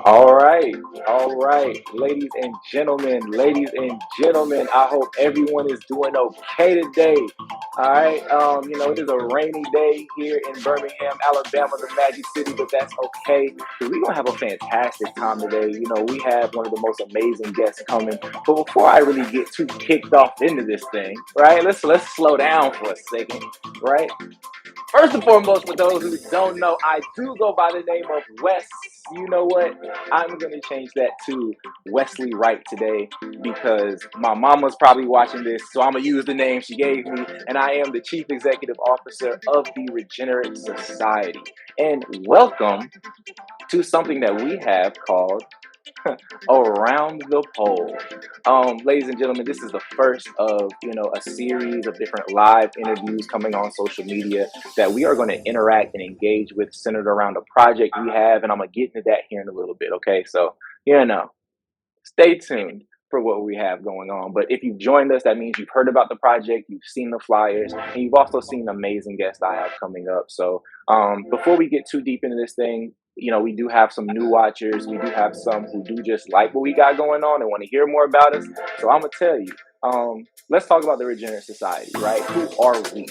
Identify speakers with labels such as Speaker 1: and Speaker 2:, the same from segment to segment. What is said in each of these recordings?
Speaker 1: All right, ladies and gentlemen. I hope everyone is doing okay today. All right, it is a rainy day here in Birmingham, Alabama, the Magic City, but that's okay because we're gonna have a fantastic time today. We have one of the most amazing guests coming. But before I really get too kicked off into this thing, right? Let's slow down for a second, right? First and foremost, for those who don't know, I do go by the name of Wes. You know what? I'm going to change that to Wesley Wright today because my mama's probably watching this, so I'm going to use the name she gave me, and I am the Chief Executive Officer of the Regenerate Society. And welcome to something that we have called around the pole. Ladies and gentlemen, this is the first of a series of different live interviews coming on social media that we are going to interact and engage with, centered around a project we have, and I'm gonna get into that here in a little bit. Okay, so stay tuned for what we have going on. But if you've joined us, that means you've heard about the project, you've seen the flyers, and you've also seen the amazing guests I have coming up. So before we get too deep into this thing, we do have some new watchers. We do have some who do just like what we got going on and want to hear more about us. So I'm gonna tell you, let's talk about the Regenerate Society, right? Who are we?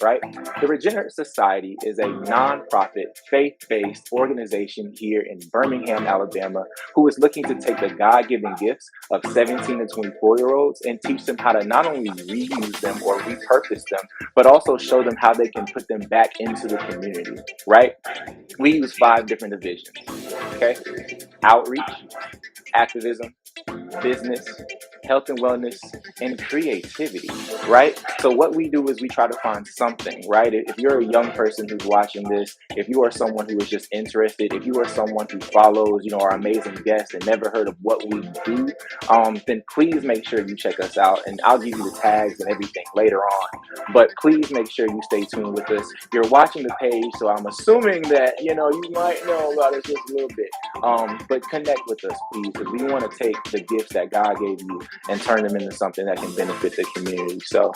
Speaker 1: Right? The Regenerate Society is a nonprofit, faith-based organization here in Birmingham, Alabama, who is looking to take the God-given gifts of 17 to 24-year-olds and teach them how to not only reuse them or repurpose them, but also show them how they can put them back into the community, right? We use 5 different divisions, okay? Outreach, activism, business, health and wellness, and creativity, right? So what we do is we try to find something, right? If you're a young person who's watching this, if you are someone who is just interested, if you are someone who follows, our amazing guests and never heard of what we do, then please make sure you check us out, and I'll give you the tags and everything later on. But please make sure you stay tuned with us. You're watching the page, so I'm assuming that you might know about us just a little bit. But connect with us, please, because we want to take the gifts that God gave you and turn them into something that can benefit the community. So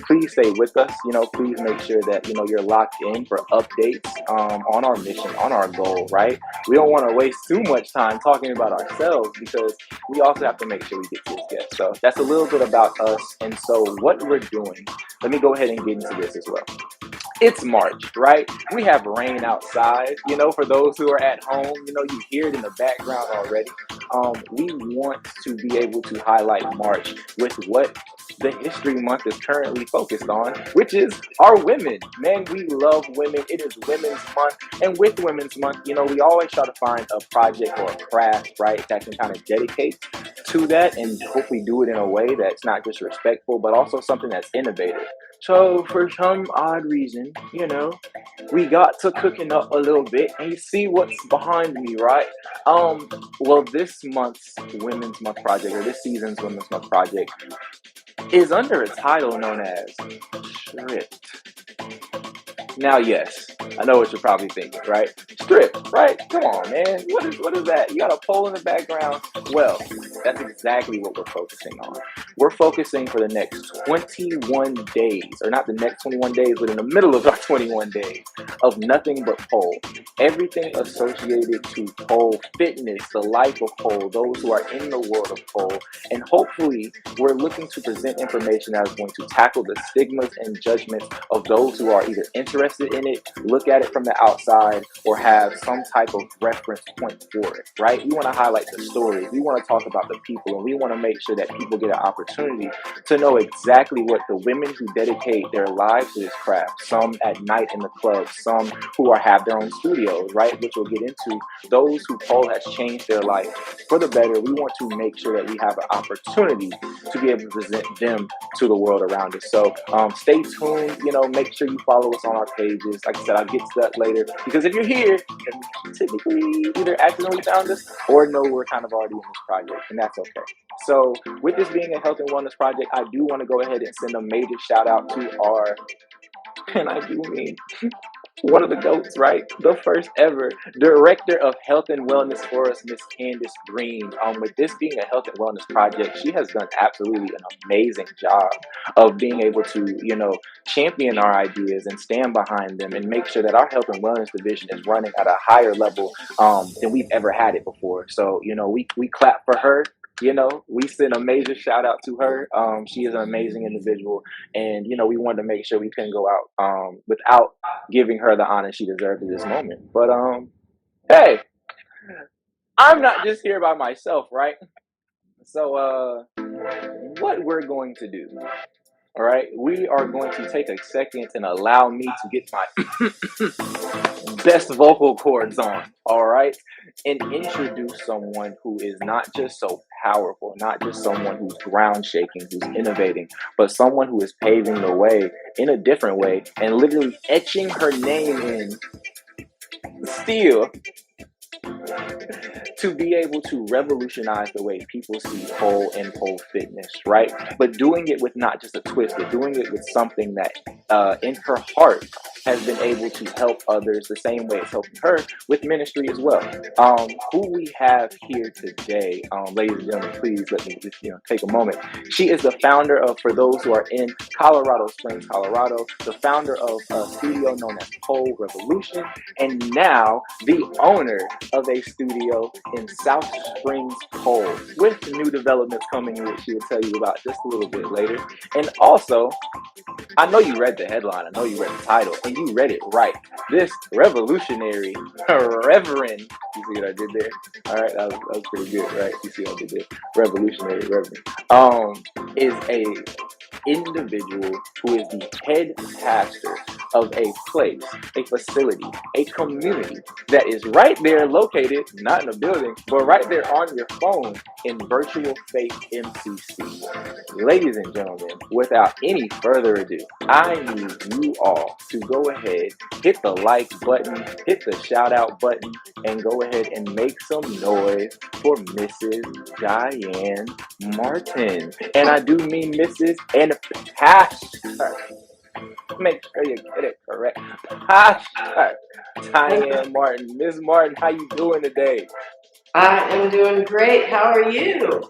Speaker 1: please stay with us. Please make sure that you're locked in for updates on our mission, on our goal, right? We don't want to waste too much time talking about ourselves because we also have to make sure we get to this guest. So that's a little bit about us. And so what we're doing, let me go ahead and get into this as well. It's March, right? We have rain outside. For those who are at home, you hear it in the background already. We want to be able to highlight March with what the History Month is currently focused on, which is our women. Man, we love women. It is Women's Month. And with Women's Month, we always try to find a project or a craft, right, that can kind of dedicate to that and hopefully do it in a way that's not just respectful, but also something that's innovative. So for some odd reason, we got to cooking up a little bit, and you see what's behind me, right? Well, this month's Women's Month project, or this season's Women's Month project, is under a title known as Stripped. Now, yes, I know what you're probably thinking, right? Stripped, right? Come on, man. What is that? You got a pole in the background? Well, that's exactly what we're focusing on. We're focusing for the next 21 days, or not the next 21 days, but in the middle of our 21 days of nothing but pole. Everything associated to pole fitness, the life of pole, those who are in the world of pole, and hopefully we're looking to present information that is going to tackle the stigmas and judgments of those who are either interested in it, look at it from the outside, or have some type of reference point for it, right? We want to highlight the stories. We want to talk about the people, and we want to make sure that people get an opportunity to know exactly what the women who dedicate their lives to this craft, some at night in the club, some who have their own studios, right, which we'll get into, those who pole has changed their life for the better. We want to make sure that we have an opportunity to be able to present them to the world around us. So stay tuned, make sure you follow us on our pages. Like I said, I'll get to that later, because if you're here, you typically either accidentally found us or know we're kind of already in this project, and that's okay. So with this being a health and wellness project, I do want to go ahead and send a major shout out to our, and I do mean one of the goats, right? The first ever director of health and wellness for us, Miss Candace Green. With this being a health and wellness project, she has done absolutely an amazing job of being able to, champion our ideas and stand behind them and make sure that our health and wellness division is running at a higher level than we've ever had it before. So, we clap for her. We send a major shout out to her. She is an amazing individual, and we wanted to make sure we couldn't go out without giving her the honor she deserved at this moment. But hey, I'm not just here by myself, right? So what we're going to do, all right? We are going to take a second and allow me to get my best vocal cords on, all right? And introduce someone who is not just so powerful, not just someone who's ground shaking, who's innovating, but someone who is paving the way in a different way and literally etching her name in steel to be able to revolutionize the way people see pole and pole fitness, right? But doing it with not just a twist, but doing it with something that in her heart has been able to help others the same way it's helping her with ministry as well. Who we have here today, ladies and gentlemen, please let me just take a moment. She is the founder of, for those who are in Colorado Springs, Colorado, the founder of a studio known as Pole Revolution, and now the owner of a studio in South Springs Pole, with new developments coming in, which she will tell you about just a little bit later. And also, I know you read the headline, I know you read the title, and you read it right. This revolutionary reverend, you see what I did there? All right, that was pretty good, right? You see what I did there? Revolutionary reverend is a individual who is the head pastor of a place, a facility, a community that is right there located, not in a building, but right there on your phone in Virtual Faith MCC. Ladies and gentlemen, without any further ado, I need you all to go ahead, hit the like button, hit the shout out button, and go ahead and make some noise for Mrs. Diane Martin. And I do mean Mrs. and Pastor. Make sure you get it correct. Pastor Diane Martin. Ms. Martin, how you doing today?
Speaker 2: I am doing great. How are you?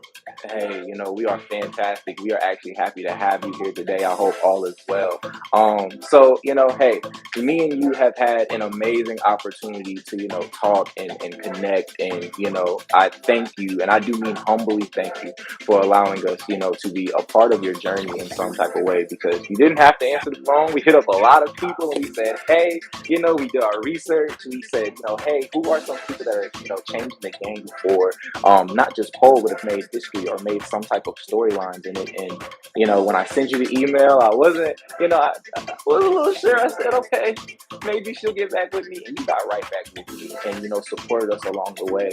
Speaker 1: Hey, we are fantastic. We are actually happy to have you here today. I hope all is well. So, hey, me and you have had an amazing opportunity to, talk and connect. And, I thank you. And I do mean humbly thank you for allowing us, to be a part of your journey in some type of way, because you didn't have to answer the phone. We hit up a lot of people and we said, hey, we did our research. We said, hey, who are some people that are, changing the game for not just poll, but have made history or made some type of storylines in it. And when I sent you the email, I wasn't, I was a little sure. I said, okay, maybe she'll get back with me, and you got right back with me, and supported us along the way.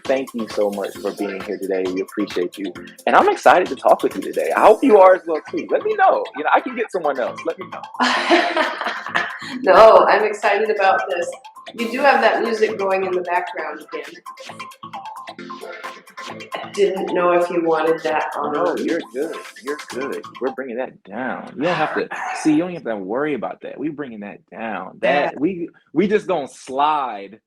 Speaker 1: Thank you so much for being here today. We appreciate you, and I'm excited to talk with you today. I hope you are as well too. Let me know. I can get someone else. Let me know.
Speaker 2: No, I'm excited about this. You do have that music going in the background again. I didn't know if you wanted that on.
Speaker 1: No, you're good. You're good. We're bringing that down. You don't have to see. You don't have to worry about that. We bringing that down. That we just gonna slide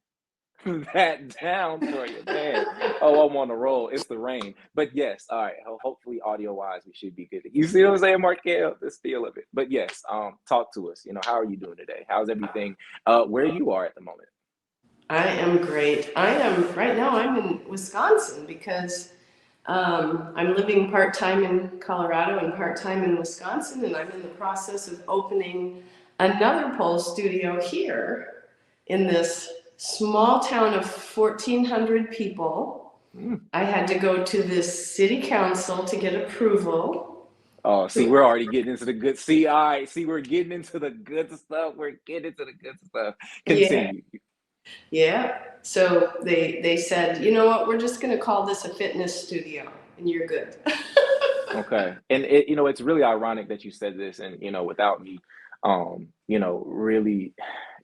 Speaker 1: that down for you, man. Oh, I'm on the roll. It's the rain. But yes, all right. Hopefully, audio wise, we should be good. You see what I'm saying, Markel? The feel of it. But yes, talk to us. How are you doing today? How's everything? Where you are at the moment?
Speaker 2: I am great. Right now. I'm in Wisconsin because I'm living part-time in Colorado and part-time in Wisconsin, and I'm in the process of opening another pole studio here in this small town of 1,400 people. I had to go to this city council to get approval.
Speaker 1: Oh, see, we're already getting into the good. See, all right. See, we're getting into the good stuff. We're getting into the good stuff. Continue.
Speaker 2: Yeah. So they said, you know what, we're just going to call this a fitness studio, and you're good.
Speaker 1: Okay. And it's really ironic that you said this, and without me really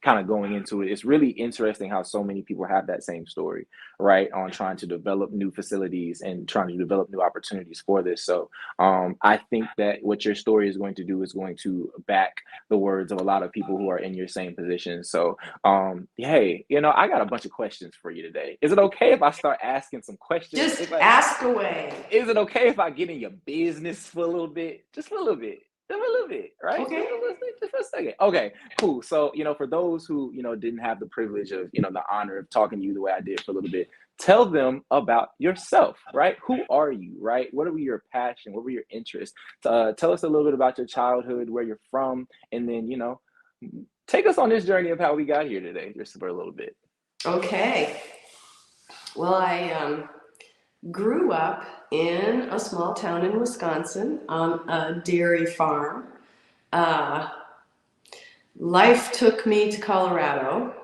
Speaker 1: kind of going into it, it's really interesting how so many people have that same story, right? On trying to develop new facilities and trying to develop new opportunities for this. So I think that what your story is going to do is going to back the words of a lot of people who are in your same position. So hey, I got a bunch of questions for you today. Is it okay if I start asking some questions?
Speaker 2: Just ask away.
Speaker 1: Is it okay if I get in your business for a little bit? Just for a little bit. Just a little bit, right?
Speaker 2: Okay.
Speaker 1: Just for a second. Okay, cool. So, for those who, didn't have the privilege of, the honor of talking to you the way I did for a little bit, tell them about yourself, right? Who are you, right? What were your passion? What were your interests? Tell us a little bit about your childhood, where you're from, and then, take us on this journey of how we got here today, just for a little bit.
Speaker 2: Okay. Well, I grew up in a small town in Wisconsin on a dairy farm. Life took me to Colorado.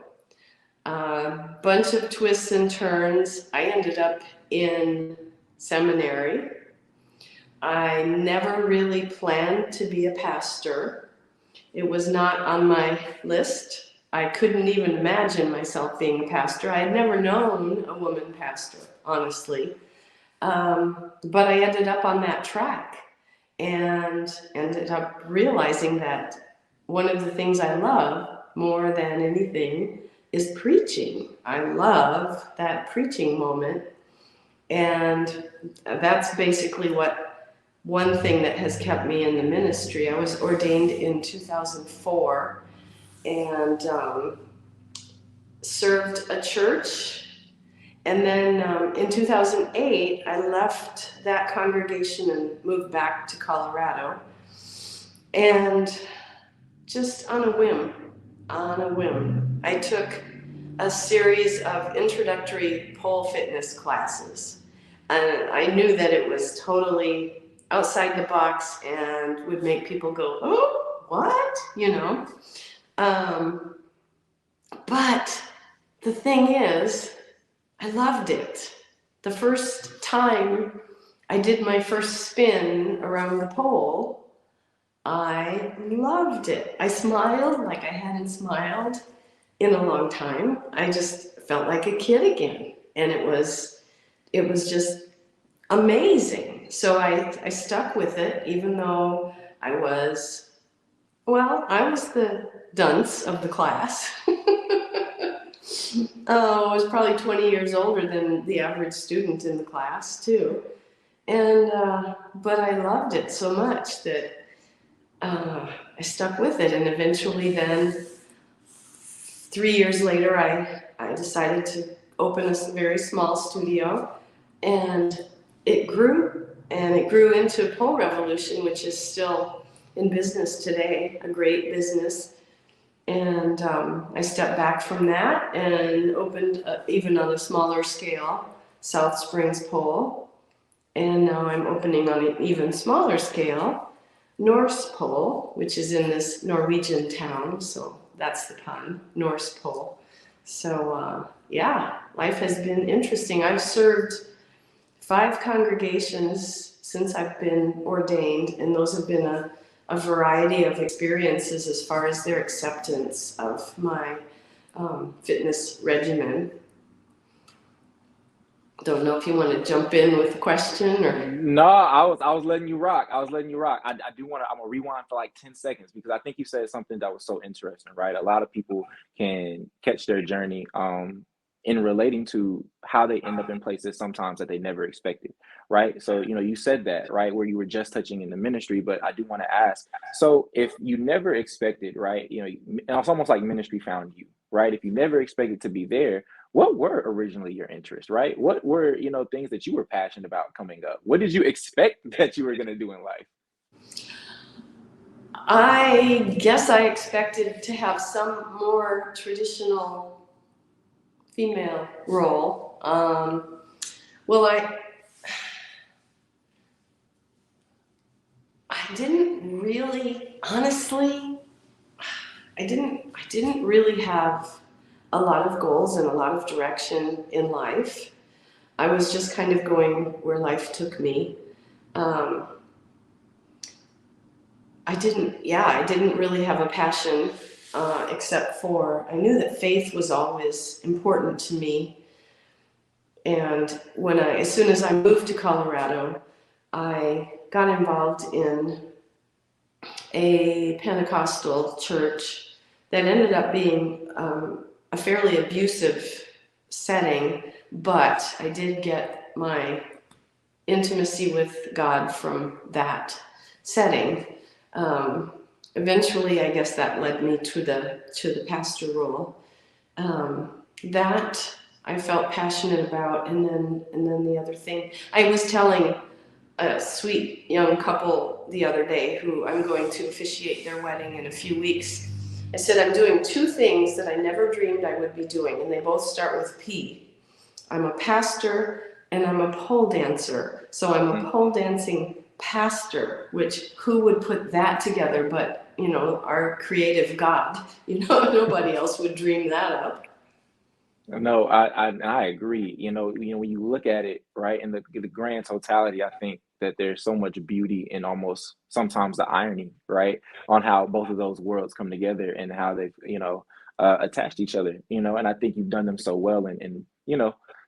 Speaker 2: A bunch of twists and turns. I ended up in seminary. I never really planned to be a pastor. It was not on my list. I couldn't even imagine myself being a pastor. I had never known a woman pastor, honestly. But I ended up on that track and ended up realizing that one of the things I love more than anything is preaching. I love that preaching moment. And that's basically one thing that has kept me in the ministry. I was ordained in 2004 and served a church. And then in 2008, I left that congregation and moved back to Colorado. And just on a whim, I took a series of introductory pole fitness classes. And I knew that it was totally outside the box and would make people go, oh, what? But the thing is, I loved it. The first time I did my first spin around the pole, I loved it. I smiled like I hadn't smiled in a long time. I just felt like a kid again. And it was just amazing. So I stuck with it, even though I was the dunce of the class. I was probably 20 years older than the average student in the class too. And, but I loved it so much that I stuck with it. And eventually then, 3 years later, I decided to open a very small studio, and it grew into Pole Revolution, which is still in business today, a great business. And I stepped back from that and opened, even on a smaller scale, South Springs Pole. And now I'm opening on an even smaller scale, Norse Pole, which is in this Norwegian town. So that's the pun, Norse Pole. So yeah, life has been interesting. I've served 5 congregations since I've been ordained, and those have been a variety of experiences as far as their acceptance of my fitness regimen. Don't know if you want to jump in with a question or.
Speaker 1: No, I was letting you rock. I do want to. I'm gonna rewind for like 10 seconds because I think you said something that was so interesting, right? A lot of people can catch their journey in relating to how they end up in places sometimes that they never expected, right? So, you said that, right, where you were just touching in the ministry, but I do want to ask, so if you never expected, right, it's almost like ministry found you, right? If you never expected to be there, what were originally your interests, right? What were, things that you were passionate about coming up? What did you expect that you were going to do in life?
Speaker 2: I guess I expected to have some more traditional female role. Well, I didn't really, honestly, I didn't really have a lot of goals and a lot of direction in life. I was just kind of going where life took me. I didn't really have a passion except for I knew that faith was always important to me. And as soon as I moved to Colorado, I got involved in a Pentecostal church that ended up being a fairly abusive setting, but I did get my intimacy with God from that setting. Eventually, I guess that led me to the pastor role. That I felt passionate about, and then the other thing I was telling a sweet young couple the other day who I'm going to officiate their wedding in a few weeks. I said, I'm doing two things that I never dreamed I would be doing, and they both start with P. I'm a pastor and I'm a pole dancer. So I'm a pole dancing pastor, which who would put that together but, our creative God. Nobody else would dream that up.
Speaker 1: No, I agree. When you look at it, right, in the grand totality, I think that there's so much beauty in almost sometimes the irony, right, on how both of those worlds come together and how they've, attached each other, and I think you've done them so well and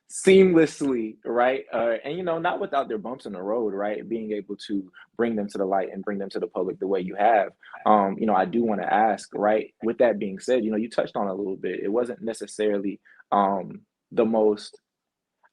Speaker 1: seamlessly, right, and not without their bumps in the road, right, being able to bring them to the light and bring them to the public the way you have. I do want to ask, right, with that being said, you touched on it a little bit. It wasn't necessarily the most,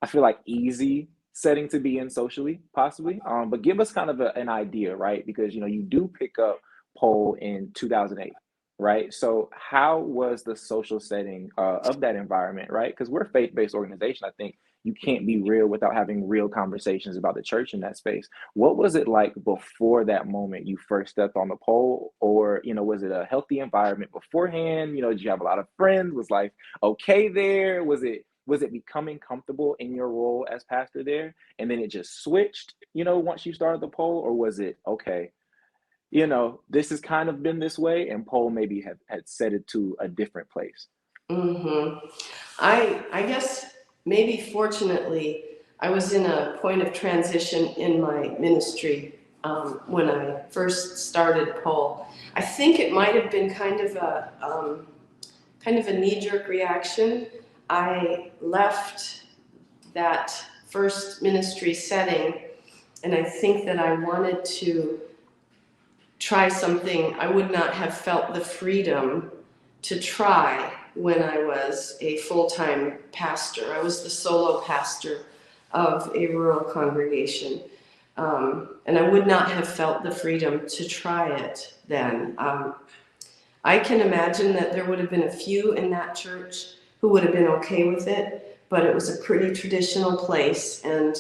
Speaker 1: I feel like, easy setting to be in socially, possibly. But give us kind of an idea, right? Because you do pick up pole in 2008, right? So how was the social setting of that environment, right? Because we're a faith-based organization. I think you can't be real without having real conversations about the church in that space. What was it like before that moment you first stepped on the pole? Or, was it a healthy environment beforehand? Did you have a lot of friends? Was life okay there? Was it becoming comfortable in your role as pastor there? And then it just switched, once you started the pole? Or was it, okay, this has kind of been this way, and pole maybe had set it to a different place?
Speaker 2: Mm-hmm. I guess maybe fortunately, I was in a point of transition in my ministry when I first started pole. I think it might have been kind of a knee-jerk reaction. I left that first ministry setting, and I think that I wanted to try something I would not have felt the freedom to try when I was a full-time pastor. I was the solo pastor of a rural congregation, and I would not have felt the freedom to try it then. I can imagine that there would have been a few in that church who would have been okay with it, but it was a pretty traditional place, and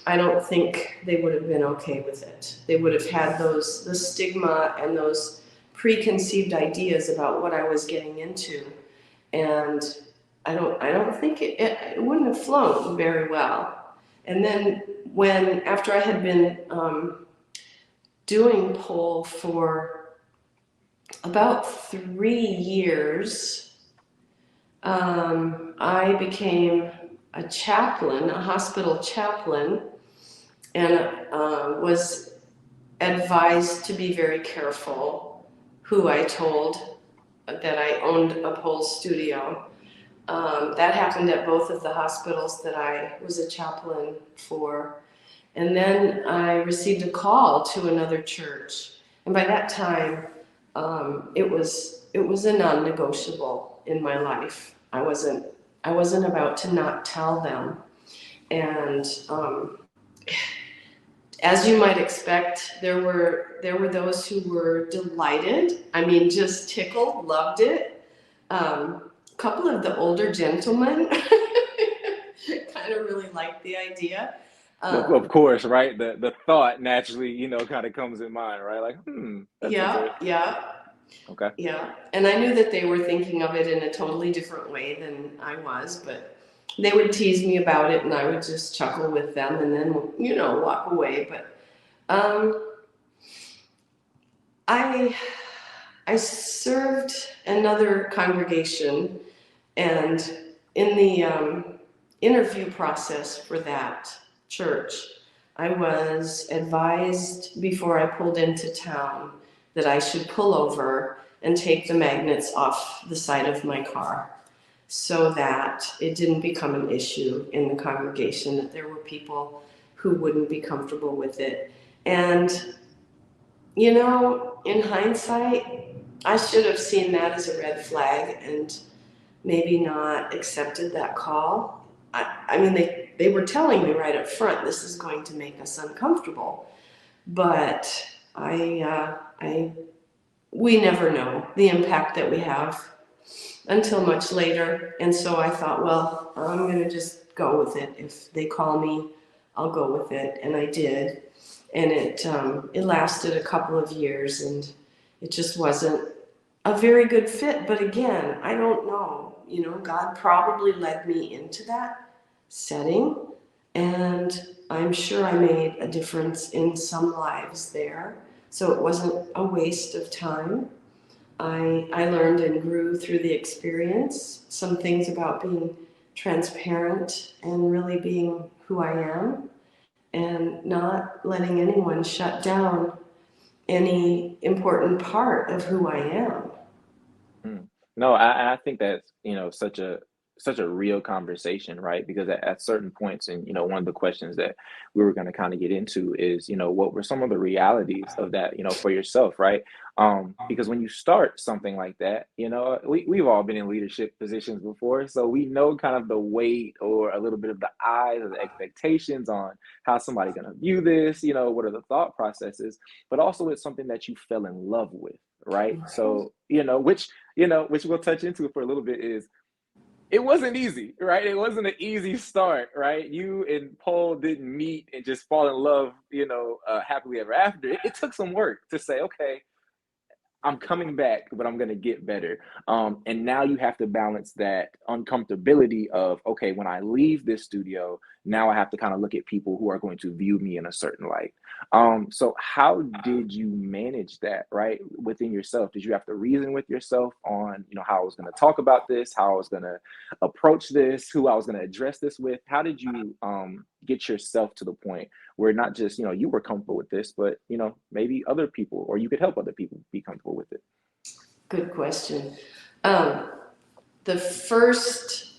Speaker 2: I don't think they would have been okay with it. They would have had the stigma and those preconceived ideas about what I was getting into, and I don't think it wouldn't have flown very well. And then after I had been doing pole for about 3 years, I became a chaplain, a hospital chaplain, and was advised to be very careful who I told that I owned a pole studio. That happened at both of the hospitals that I was a chaplain for. And then I received a call to another church. And by that time, it was a non-negotiable in my life. I wasn't about to not tell them. And as you might expect, there were those who were delighted. I mean, just tickled, loved it. A couple of the older gentlemen kind of really liked the idea.
Speaker 1: Of course, right? The thought naturally, kind of comes in mind, right? Like, that's
Speaker 2: yeah.
Speaker 1: Okay.
Speaker 2: Yeah, and I knew that they were thinking of it in a totally different way than I was, but they would tease me about it, and I would just chuckle with them, and then walk away. But I served another congregation, and in the interview process for that church, I was advised before I pulled into town that I should pull over and tape the magnets off the side of my car so that it didn't become an issue in the congregation, that there were people who wouldn't be comfortable with it. And, you know, in hindsight, I should have seen that as a red flag and maybe not accepted that call. I mean, they were telling me right up front, this is going to make us uncomfortable. But we never know the impact that we have until much later. And so I thought, well, I'm going to just go with it. If they call me, I'll go with it. And I did. And it lasted a couple of years, and it just wasn't a very good fit. But again, I don't know. You know, God probably led me into that setting, and I'm sure I made a difference in some lives there. So it wasn't a waste of time. I learned and grew through the experience some things about being transparent and really being who I am, and not letting anyone shut down any important part of who I am.
Speaker 1: No, I think that's, such a real conversation, right? Because at certain points, and one of the questions that we were going to kind of get into is, what were some of the realities of that, for yourself, right? Because when you start something like that, we've all been in leadership positions before, so we know kind of the weight or a little bit of the eyes or the expectations on how somebody's going to view this, what are the thought processes, but also it's something that you fell in love with, right? So, which we'll touch into for a little bit, is it wasn't easy, right? It wasn't an easy start, right? You and Paul didn't meet and just fall in love, happily ever after. It took some work to say, okay, I'm coming back, but I'm going to get better. And now you have to balance that uncomfortability of, okay, when I leave this studio, now I have to kind of look at people who are going to view me in a certain light. So how did you manage that, right, within yourself? Did you have to reason with yourself on, how I was going to talk about this, how I was going to approach this, who I was going to address this with? How did you get yourself to the point where not just, you were comfortable with this, but, maybe other people, or you could help other people be comfortable with it?
Speaker 2: Good question. The first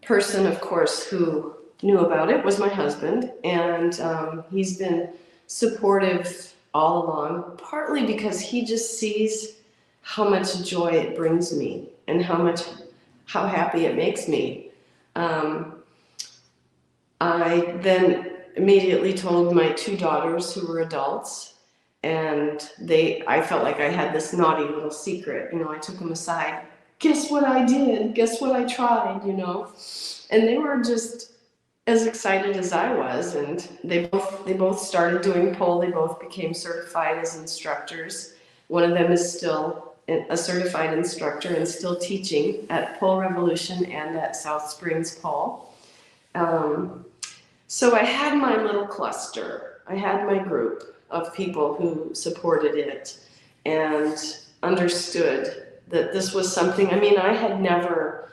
Speaker 2: person, of course, who knew about it was my husband, and he's been supportive all along, partly because he just sees how much joy it brings me and how happy it makes me. I then immediately told my two daughters, who were adults, and I felt like I had this naughty little secret. I took them aside. Guess what I did? Guess what I tried? And they were just as excited as I was, and they both started doing pole. They both became certified as instructors. One of them is still a certified instructor and still teaching at Pole Revolution and at South Springs Pole. So I had my little cluster. I had my group of people who supported it and understood that this was something. I had never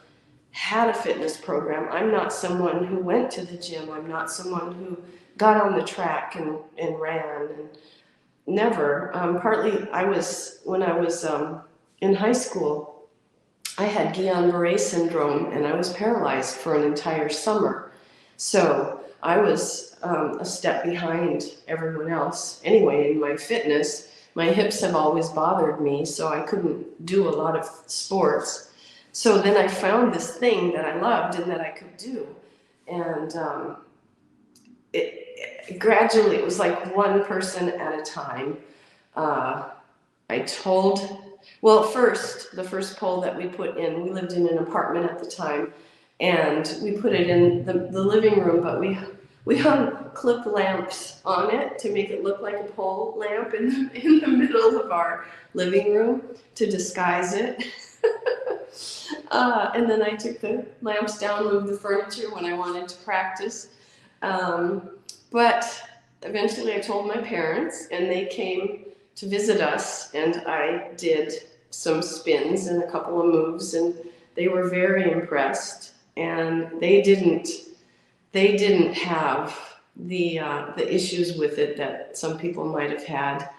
Speaker 2: had a fitness program. I'm not someone who went to the gym. I'm not someone who got on the track and ran. And never. Partly, when I was in high school, I had Guillain-Barré syndrome, and I was paralyzed for an entire summer. So I was a step behind everyone else. Anyway, in my fitness, my hips have always bothered me, so I couldn't do a lot of sports. So then I found this thing that I loved and that I could do. And gradually, it was like one person at a time. The first pole that we put in, we lived in an apartment at the time, and we put it in the living room, but we hung clip lamps on it to make it look like a pole lamp in the middle of our living room to disguise it. And then I took the lamps down, moved the furniture when I wanted to practice. But eventually I told my parents, and they came to visit us, and I did some spins and a couple of moves, and they were very impressed. And they didn't have the issues with it that some people might have had.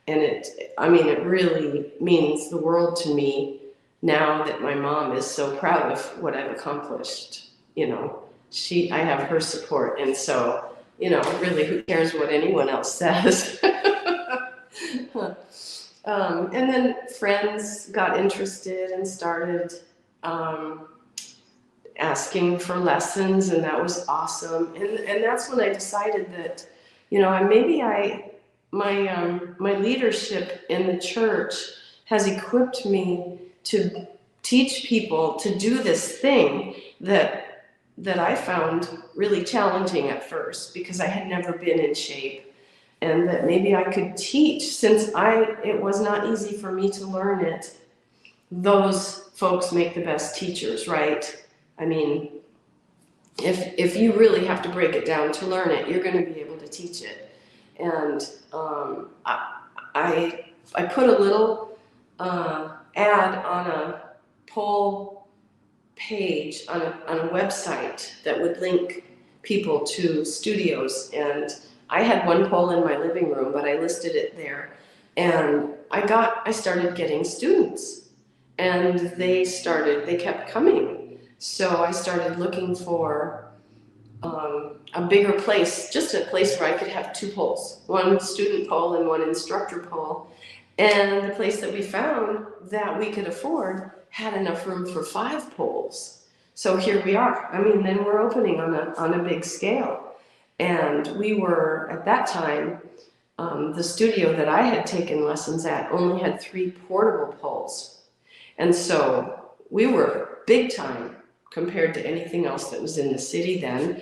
Speaker 2: And it really means the world to me now that my mom is so proud of what I've accomplished. I have her support. And so, really, who cares what anyone else says? And then friends got interested and started asking for lessons, and that was awesome. And that's when I decided that, my leadership in the church has equipped me to teach people to do this thing that I found really challenging at first because I had never been in shape, and that maybe I could teach since it was not easy for me to learn it. Those folks make the best teachers, right? I mean, if you really have to break it down to learn it, you're going to be able to teach it. And I put a little ad on a poll page on a website that would link people to studios, and I had one poll in my living room, but I listed it there, and I started getting students, and they kept coming. So I started looking for a bigger place, just a place where I could have two polls, one student poll and one instructor poll. And the place that we found that we could afford had enough room for 5 polls. So here we are. Then we're opening on a big scale. And we were, at that time, the studio that I had taken lessons at only had 3 portable poles. And so we were big time compared to anything else that was in the city then.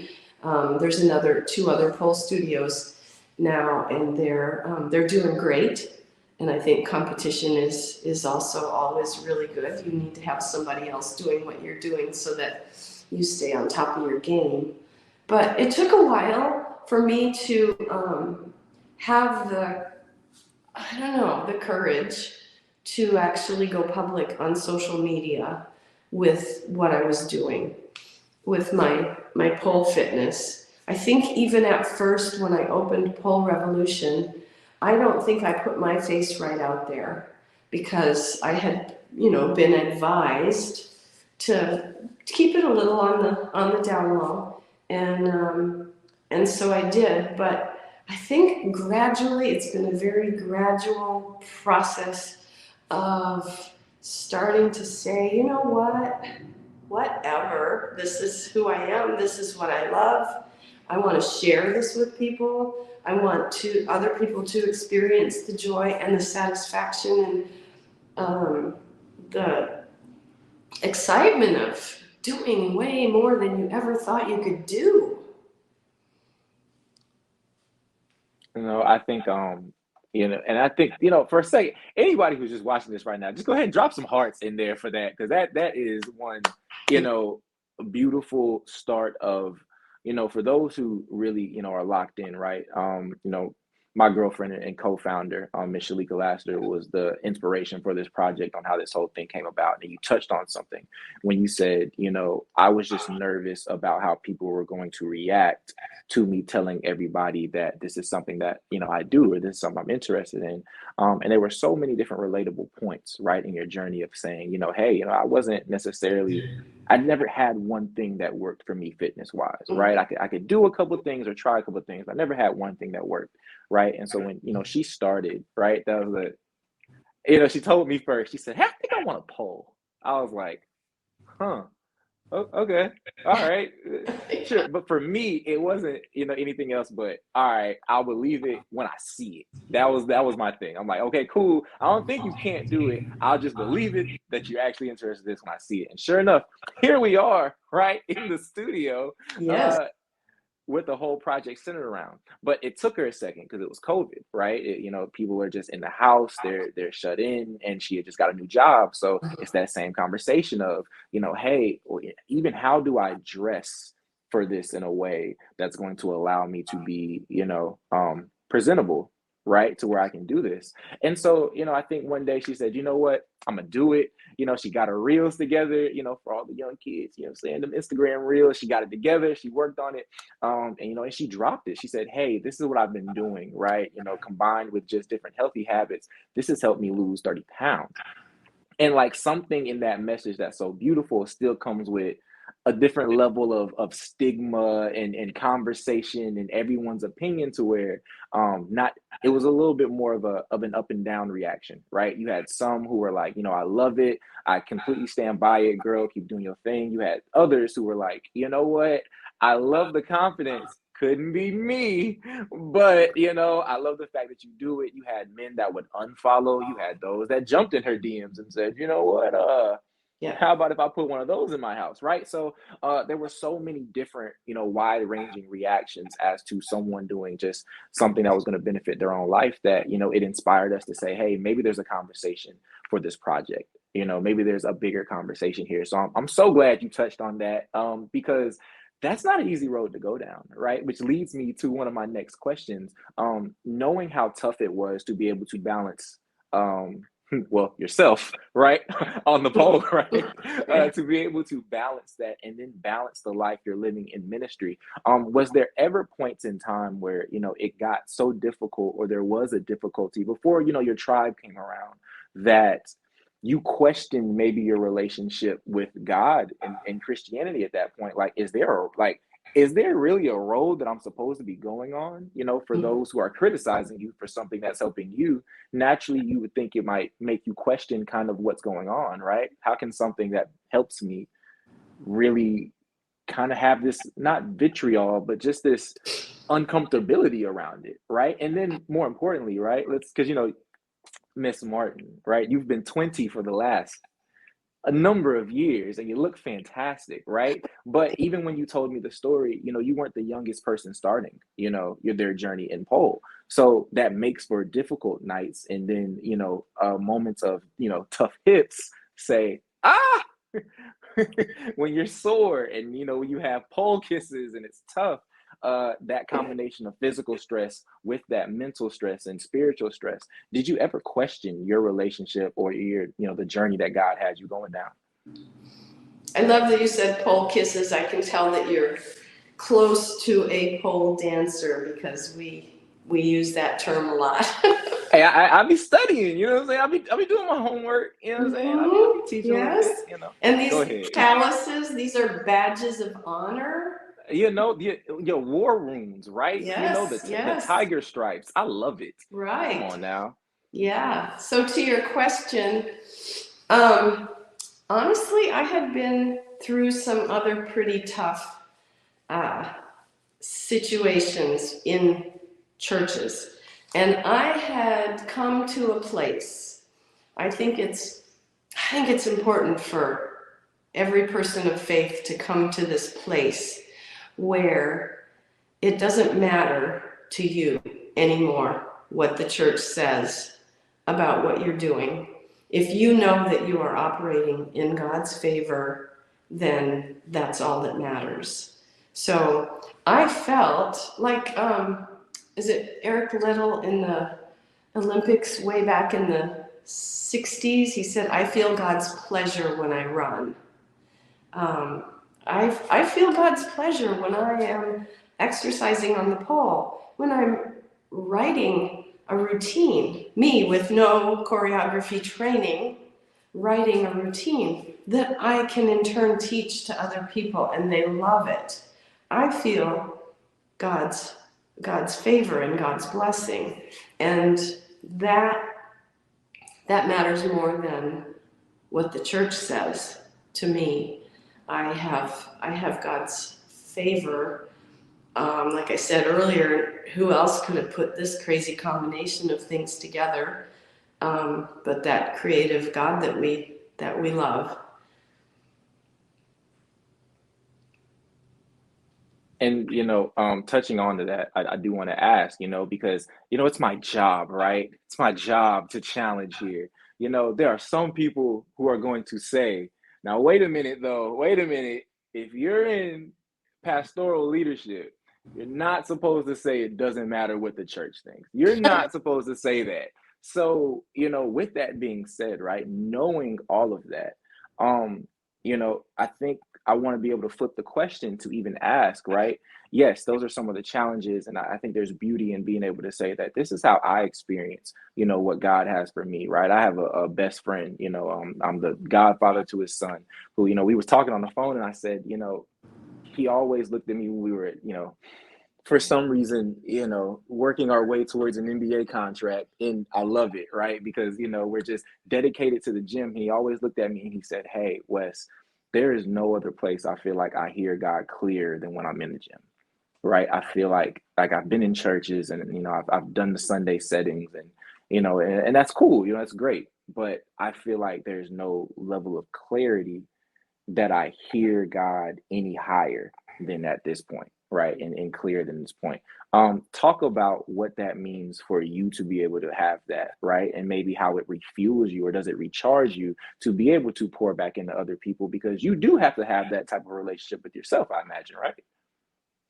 Speaker 2: There's 2 other pole studios now, and they're doing great. And I think competition is also always really good. You need to have somebody else doing what you're doing so that you stay on top of your game. But it took a while for me to have the courage to actually go public on social media with what I was doing with my pole fitness. I think even at first when I opened Pole Revolution, I don't think I put my face right out there because I had, been advised to keep it a little on the down low, and so I did. But I think gradually, it's been a very gradual process of starting to say, you know what, whatever, this is who I am, this is what I love. I want to share this with people. I want other people to experience the joy and the satisfaction and the excitement of doing way more than you ever thought you could do.
Speaker 1: I think, and I think, for a second, anybody who's just watching this right now, just go ahead and drop some hearts in there for that, because that is one, beautiful start of, for those who really, are locked in, right? My girlfriend and co-founder, Miss Shalika Laster, was the inspiration for this project on how this whole thing came about. And you touched on something when you said, I was just nervous about how people were going to react to me telling everybody that this is something that, I do, or this is something I'm interested in. And there were so many different relatable points, right, in your journey of saying, hey, I wasn't necessarily, I never had one thing that worked for me fitness wise, right? I could do a couple of things or try a couple of things. I never had one thing that worked. Right. And so when, she started, right, that was she told me first, she said, hey, I think I want a pole. I was like, huh, okay. All right. Sure. But for me, it wasn't, anything else but, all right, I'll believe it when I see it. That was my thing. I'm like, okay, cool. I don't think you can't do it. I'll just believe it that you're actually interested in this when I see it. And sure enough, here we are, right, in the studio.
Speaker 2: Yes.
Speaker 1: With the whole project centered around. But it took her a second because it was COVID, right? People were just in the house, they're shut in, and she had just got a new job. So it's that same conversation of, hey, or even how do I dress for this in a way that's going to allow me to be, presentable. right? To where I can do this. And so, I think one day she said, you know what, I'm gonna do it. She got her reels together, for all the young kids, saying them Instagram reels. She got it together, she worked on it. And she dropped it. She said, hey, this is what I've been doing, right? Combined with just different healthy habits, this has helped me lose 30 pounds. And like something in that message that's so beautiful still comes with a different level of stigma and conversation and everyone's opinion, to where not it was a little bit more of an up and down reaction, right? You had some who were like, I love it, I completely stand by it, girl, keep doing your thing. You had others who were like, you know what, I love the confidence, couldn't be me, but I love the fact that you do it. You had men that would unfollow, you had those that jumped in her DMs and said, you know what,
Speaker 2: Yeah.
Speaker 1: how about if I put one of those in my house, right? So there were so many different, wide-ranging reactions as to someone doing just something that was going to benefit their own life, that, it inspired us to say, hey, maybe there's a conversation for this project. Maybe there's a bigger conversation here. So I'm so glad you touched on that, because that's not an easy road to go down, right? Which leads me to one of my next questions. Knowing how tough it was to be able to balance, well, yourself, right, on the pole, right,
Speaker 2: Yeah.
Speaker 1: to be able to balance that and then balance the life you're living in ministry. Was there ever points in time where, it got so difficult, or there was a difficulty before, your tribe came around, that you questioned maybe your relationship with God and Christianity at that point? Like, is there really a road that I'm supposed to be going on? For those who are criticizing you for something that's helping you, naturally you would think it might make you question kind of what's going on, right? How can something that helps me really kind of have this, not vitriol, but just this uncomfortability around it, right? And then more importantly, right, because Miss Martin, right, you've been 20 for the last a number of years and you look fantastic, right? But even when you told me the story, you weren't the youngest person starting, their journey in pole. So that makes for difficult nights, and then, moments of, tough hits, say, when you're sore, and, you have pole kisses and it's tough. That combination of physical stress with that mental stress and spiritual stress. Did you ever question your relationship, or the journey that God had you going down?
Speaker 2: I love that you said pole kisses. I can tell that you're close to a pole dancer, because we use that term a lot.
Speaker 1: Hey, I be studying, you know what I'm saying? I be doing my homework, you know what I'm saying? I be teaching a little bit,
Speaker 2: Yes. And
Speaker 1: Go
Speaker 2: these
Speaker 1: ahead.
Speaker 2: chalices, these are badges of honor.
Speaker 1: Your war wounds, right?
Speaker 2: Yes,
Speaker 1: The
Speaker 2: yes.
Speaker 1: tiger stripes. I love it. Come
Speaker 2: Right.
Speaker 1: on now.
Speaker 2: Yeah. So to your question, honestly, I had been through some other pretty tough uh, situations in churches, and I had come to a place. I think it's important for every person of faith to come to this place where it doesn't matter to you anymore what the church says about what you're doing. If you know that you are operating in God's favor, then that's all that matters. So I felt like, is it Eric Liddell in the Olympics way back in the 60s? He said, I feel God's pleasure when I run. Um, I feel God's pleasure when I am exercising on the pole, when I'm writing a routine, me with no choreography training, writing a routine that I can in turn teach to other people, and they love it. I feel God's favor and God's blessing, and that matters more than what the church says to me. I have God's favor. Like I said earlier, who else could have put this crazy combination of things together? But that creative God that we love.
Speaker 1: And touching on to that, I do want to ask, because it's my job, right? It's my job to challenge here. There are some people who are going to say, now wait a minute though, wait a minute. If you're in pastoral leadership, You're not supposed to say it doesn't matter what the church thinks. You're not supposed to say that. So, with that being said, right, knowing all of that, um, I think I want to be able to flip the question to even ask, right? Yes, those are some of the challenges. And I think there's beauty in being able to say that this is how I experience, what God has for me, right? I have a best friend, I'm the godfather to his son who, we was talking on the phone and I said, he always looked at me when we were, for some reason, working our way towards an NBA contract. And I love it, right? Because, we're just dedicated to the gym. He always looked at me and he said, "Hey, Wes, there is no other place I feel like I hear God clear than when I'm in the gym." Right. I feel like I've been in churches and, I've done the Sunday settings and, and that's cool. That's great. But I feel like there's no level of clarity that I hear God any higher than at this point, right? And clearer than this point. Talk about what that means for you to be able to have that, right? And maybe how it refuels you or does it recharge you to be able to pour back into other people because you do have to have that type of relationship with yourself, I imagine, right?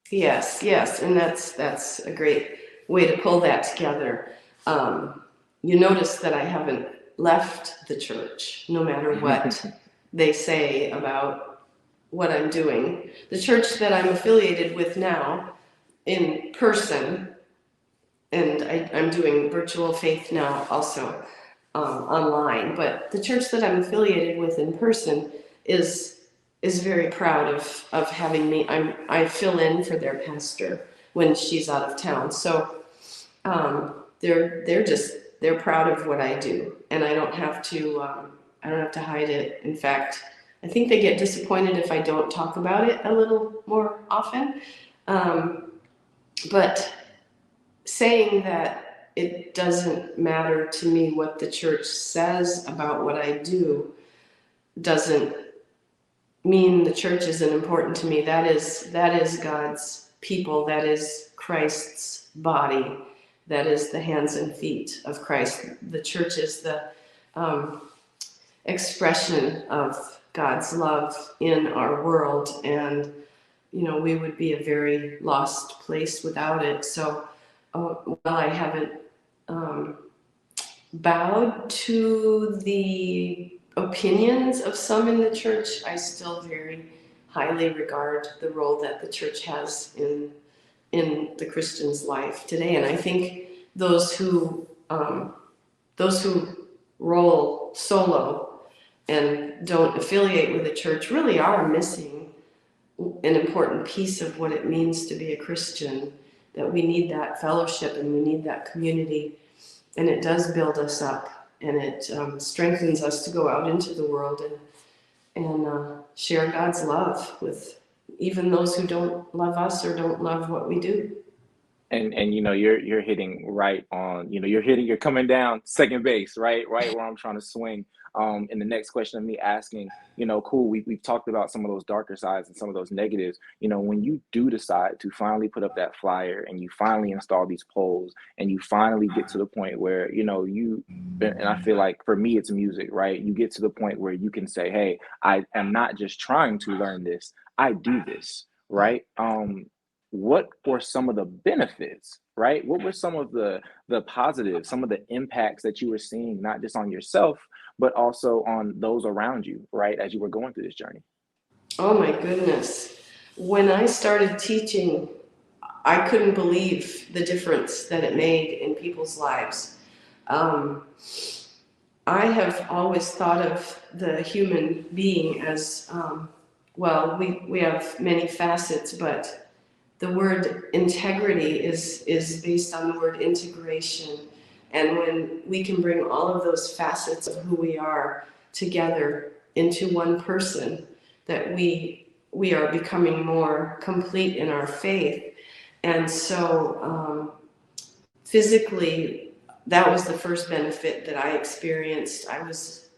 Speaker 2: Yes, and that's a great way to pull that together. You notice that I haven't left the church, no matter what they say about what I'm doing. The church that I'm affiliated with now, in person, and I'm doing Virtual Faith now also online, but the church that I'm affiliated with in person is very proud of having me. I fill in for their pastor when she's out of town. So they're proud of what I do, and I don't have to hide it. In fact, I think they get disappointed if I don't talk about it a little more often. But saying that it doesn't matter to me what the church says about what I do doesn't mean the church isn't important to me. That is God's people. That is Christ's body. That is the hands and feet of Christ. The church is the expression of God's love in our world, and we would be a very lost place without it. So while I haven't bowed to the opinions of some in the church, I still very highly regard the role that the church has in the Christian's life today. And I think those who roll solo and don't affiliate with a church really are missing an important piece of what it means to be a Christian, that we need that fellowship and we need that community, and it does build us up, and it strengthens us to go out into the world and share God's love with even those who don't love us or don't love what we do.
Speaker 1: And you're hitting right on, you're coming down second base, right where I'm trying to swing. And the next question of me asking, cool, we've talked about some of those darker sides and some of those negatives. When you do decide to finally put up that flyer and you finally install these polls and you finally get to the point where and I feel like for me it's music, right? You get to the point where you can say, hey, I am not just trying to learn this, I do this, right? What were some of the benefits, right? What were some of the positives, some of the impacts that you were seeing, not just on yourself, but also on those around you, right, as you were going through this journey?
Speaker 2: Oh my goodness. When I started teaching, I couldn't believe the difference that it made in people's lives. I have always thought of the human being as, we have many facets, but the word integrity is based on the word integration. And when we can bring all of those facets of who we are together into one person, that we are becoming more complete in our faith. And so physically, that was the first benefit that I experienced. I was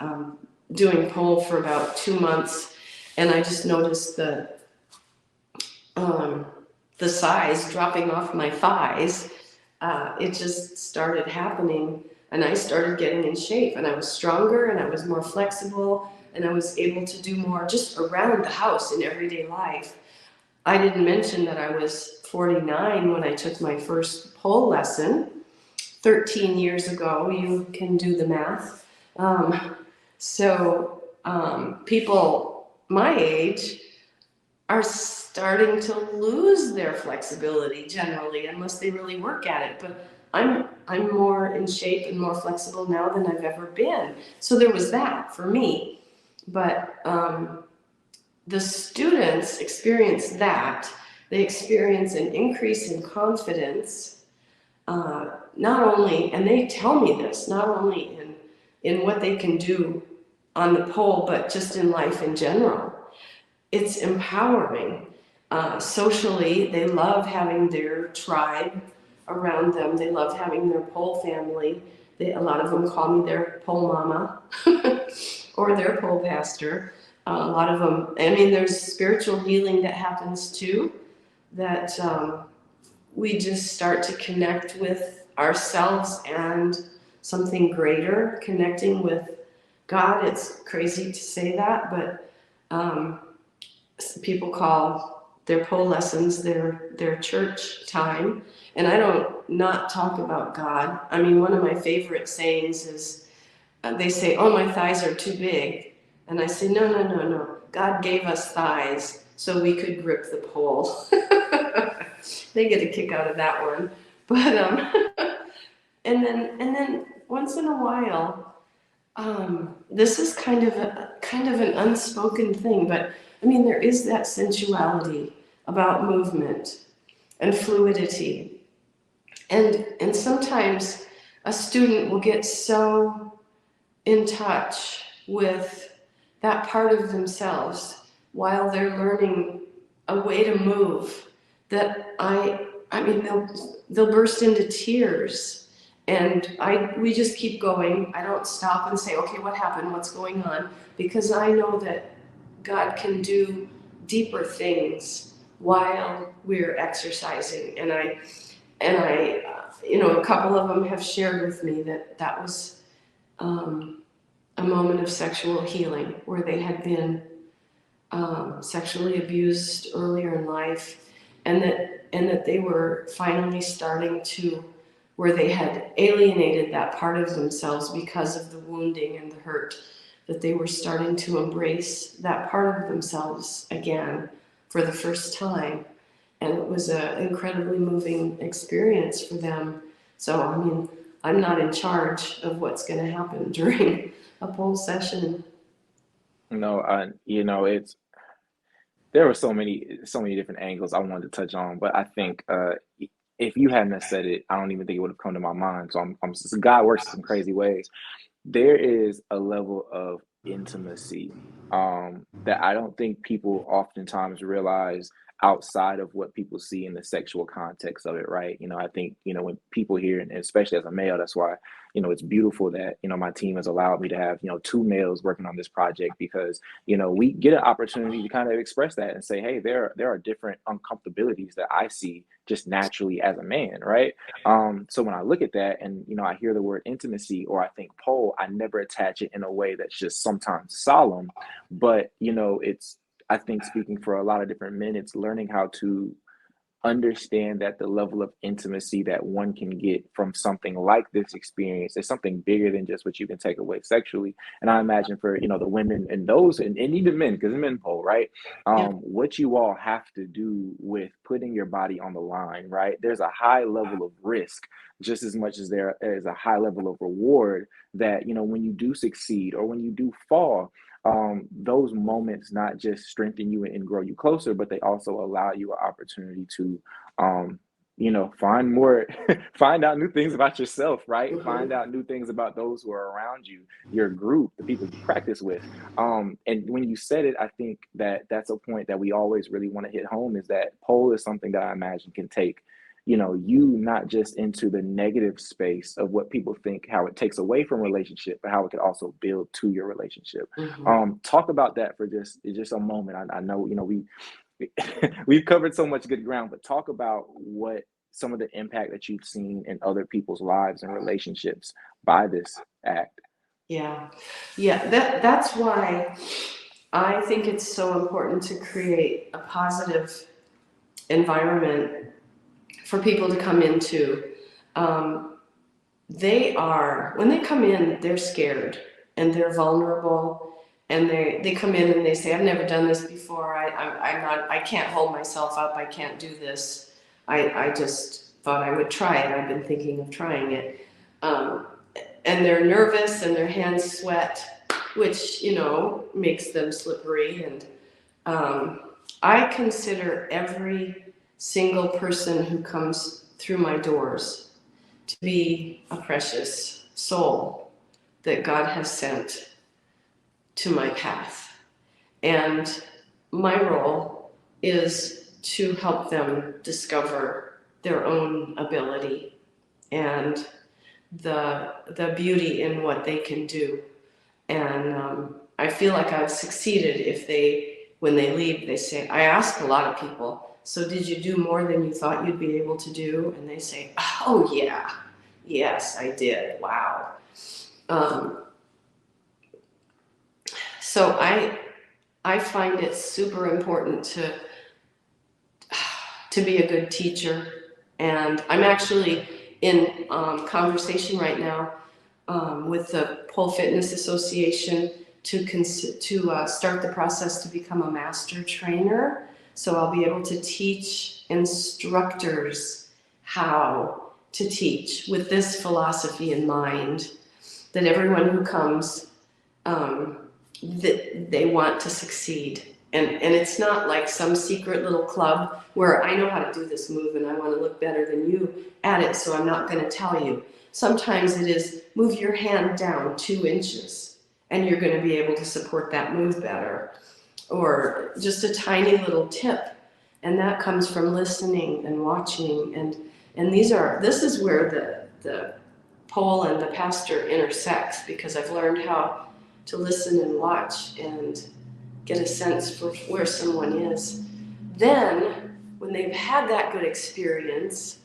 Speaker 2: doing pole for about 2 months, and I just noticed the size dropping off my thighs. It just started happening, and I started getting in shape, and I was stronger, and I was more flexible, and I was able to do more just around the house in everyday life. I didn't mention that I was 49 when I took my first pole lesson 13 years ago. You can do the math. People my age are starting to lose their flexibility generally, unless they really work at it. But I'm more in shape and more flexible now than I've ever been. So there was that for me. But the students experience that. They experience an increase in confidence, not only, and they tell me this, not only in what they can do on the pole, but just in life in general. It's empowering. Socially, they love having their tribe around them. They love having their pole family. A lot of them call me their pole mama or their pole pastor. A lot of them, I mean, there's spiritual healing that happens too, that we just start to connect with ourselves and something greater, connecting with God. It's crazy to say that, but people call their pole lessons their church time. And I don't not talk about God. I mean, one of my favorite sayings is, they say, "Oh, my thighs are too big." And I say, no, no, no, no. God gave us thighs so we could grip the pole. They get a kick out of that one. But and then once in a while, this is kind of an unspoken thing, but I mean, there is that sensuality about movement and fluidity. And sometimes a student will get so in touch with that part of themselves while they're learning a way to move that I mean, they'll burst into tears. And we just keep going. I don't stop and say, okay, what happened? What's going on? Because I know that God can do deeper things while we're exercising. And I, a couple of them have shared with me that was a moment of sexual healing where they had been sexually abused earlier in life, and that they were finally starting to, where they had alienated that part of themselves because of the wounding and the hurt, that they were starting to embrace that part of themselves again for the first time. And it was an incredibly moving experience for them. So, I mean, I'm not in charge of what's going to happen during a pole session.
Speaker 1: No, it's there were so many different angles I wanted to touch on, but I think if you hadn't have said it, I don't even think it would have come to my mind. So God works in some crazy ways. There is a level of intimacy that I don't think people oftentimes realize outside of what people see in the sexual context of it, right? I think, when people hear, and especially as a male, that's why, it's beautiful that, my team has allowed me to have, two males working on this project because, we get an opportunity to kind of express that and say, hey, there are different uncomfortabilities that I see just naturally as a man, right? So when I look at that and, I hear the word intimacy or I think pole, I never attach it in a way that's just sometimes solemn, but, it's, I think speaking for a lot of different men, it's learning how to understand that the level of intimacy that one can get from something like this experience is something bigger than just what you can take away sexually. And I imagine for, the women and those and even men, because men pole, right?
Speaker 2: Yeah.
Speaker 1: What you all have to do with putting your body on the line, right? There's a high level of risk just as much as there is a high level of reward that, when you do succeed or when you do fall, those moments not just strengthen you and grow you closer, but they also allow you an opportunity to, find more, find out new things about yourself, right? Find
Speaker 2: Mm-hmm.
Speaker 1: out new things about those who are around you, your group, the people you practice with. And when you said it, I think that that's a point that we always really want to hit home is that pole is something that I imagine can take you not just into the negative space of what people think, how it takes away from relationship, but how it could also build to your relationship.
Speaker 2: Mm-hmm.
Speaker 1: Talk about that for just a moment. I know, we've covered so much good ground, but talk about what some of the impact that you've seen in other people's lives and relationships by this act.
Speaker 2: Yeah. Yeah. That's why I think it's so important to create a positive environment for people to come into. When they come in, they're scared and they're vulnerable, and they come in and they say, I've never done this before. I can't hold myself up. I can't do this. I just thought I would try it. I've been thinking of trying it. And they're nervous and their hands sweat, which, makes them slippery. And I consider every single person who comes through my doors to be a precious soul that God has sent to my path. And my role is to help them discover their own ability and the beauty in what they can do. And I feel like I've succeeded when they leave, they say, I ask a lot of people, so did you do more than you thought you'd be able to do? And they say, oh yeah, yes, I did, wow. So I find it super important to be a good teacher. And I'm actually in conversation right now with the Pole Fitness Association to start the process to become a master trainer. So I'll be able to teach instructors how to teach with this philosophy in mind, that everyone who comes, that they want to succeed. And it's not like some secret little club where I know how to do this move and I want to look better than you at it, so I'm not going to tell you. Sometimes it is move your hand down 2 inches and you're going to be able to support that move better. Or just a tiny little tip, and that comes from listening and watching, and this is where the pole and the pastor intersects, because I've learned how to listen and watch and get a sense for where someone is. Then when they've had that good experience,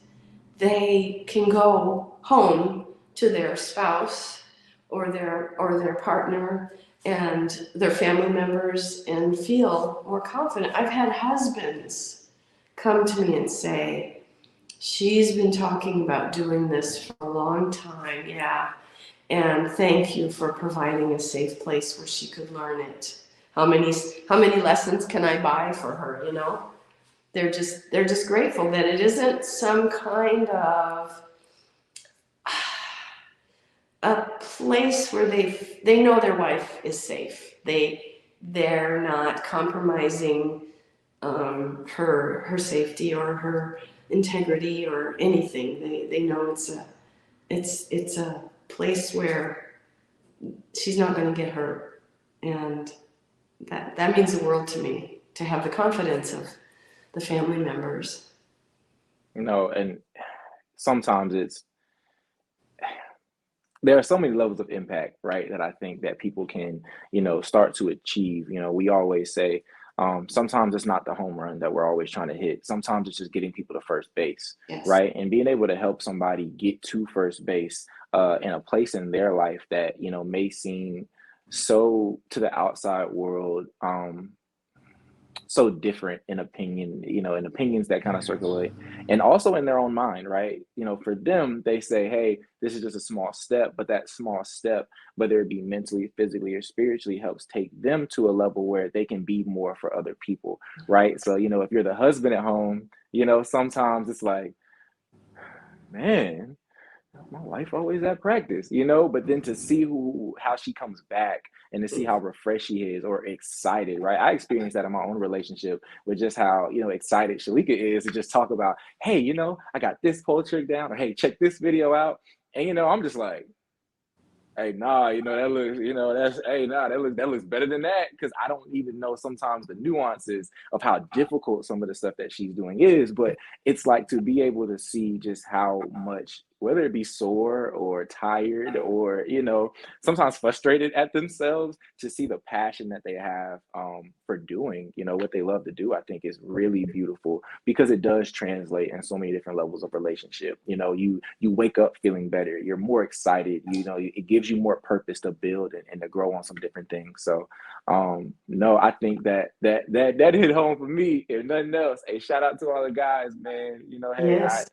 Speaker 2: they can go home to their spouse or their partner and their family members and feel more confident. I've had husbands come to me and say, she's been talking about doing this for a long time, yeah, and thank you for providing a safe place where she could learn it. How many lessons can I buy for her, They're just grateful that it isn't some kind of a place where they know their wife is safe. They're not compromising her safety or her integrity or anything. They know it's a place where she's not going to get hurt, and that means the world to me, to have the confidence of the family members.
Speaker 1: And sometimes there are so many levels of impact, right, that I think that people can, start to achieve. We always say, sometimes it's not the home run that we're always trying to hit. Sometimes it's just getting people to first base,
Speaker 2: Yes.
Speaker 1: right? And being able to help somebody get to first base in a place in their life that, may seem so to the outside world, so different in opinion, in opinions that kind of circulate, and also in their own mind, right? For them, they say, hey, this is just a small step, but that small step, whether it be mentally, physically, or spiritually, helps take them to a level where they can be more for other people, right? So, if you're the husband at home, sometimes it's like, man, my wife always at practice, but then to see how she comes back and to see how refreshed she is or excited, right? I experienced that in my own relationship with just how, excited Shalika is to just talk about, hey, I got this pole trick down, or hey, check this video out. And, I'm just like, hey, nah, that looks, that looks better than that. Because I don't even know sometimes the nuances of how difficult some of the stuff that she's doing is. But it's like to be able to see just how much, whether it be sore or tired or, sometimes frustrated at themselves, to see the passion that they have for doing, what they love to do, I think is really beautiful, because it does translate in so many different levels of relationship. You wake up feeling better. You're more excited. It gives gives you more purpose to build and to grow on some different things. So no, I think that hit home for me, if nothing else. Hey, shout out to all the guys, man. Hey, I
Speaker 2: Yes.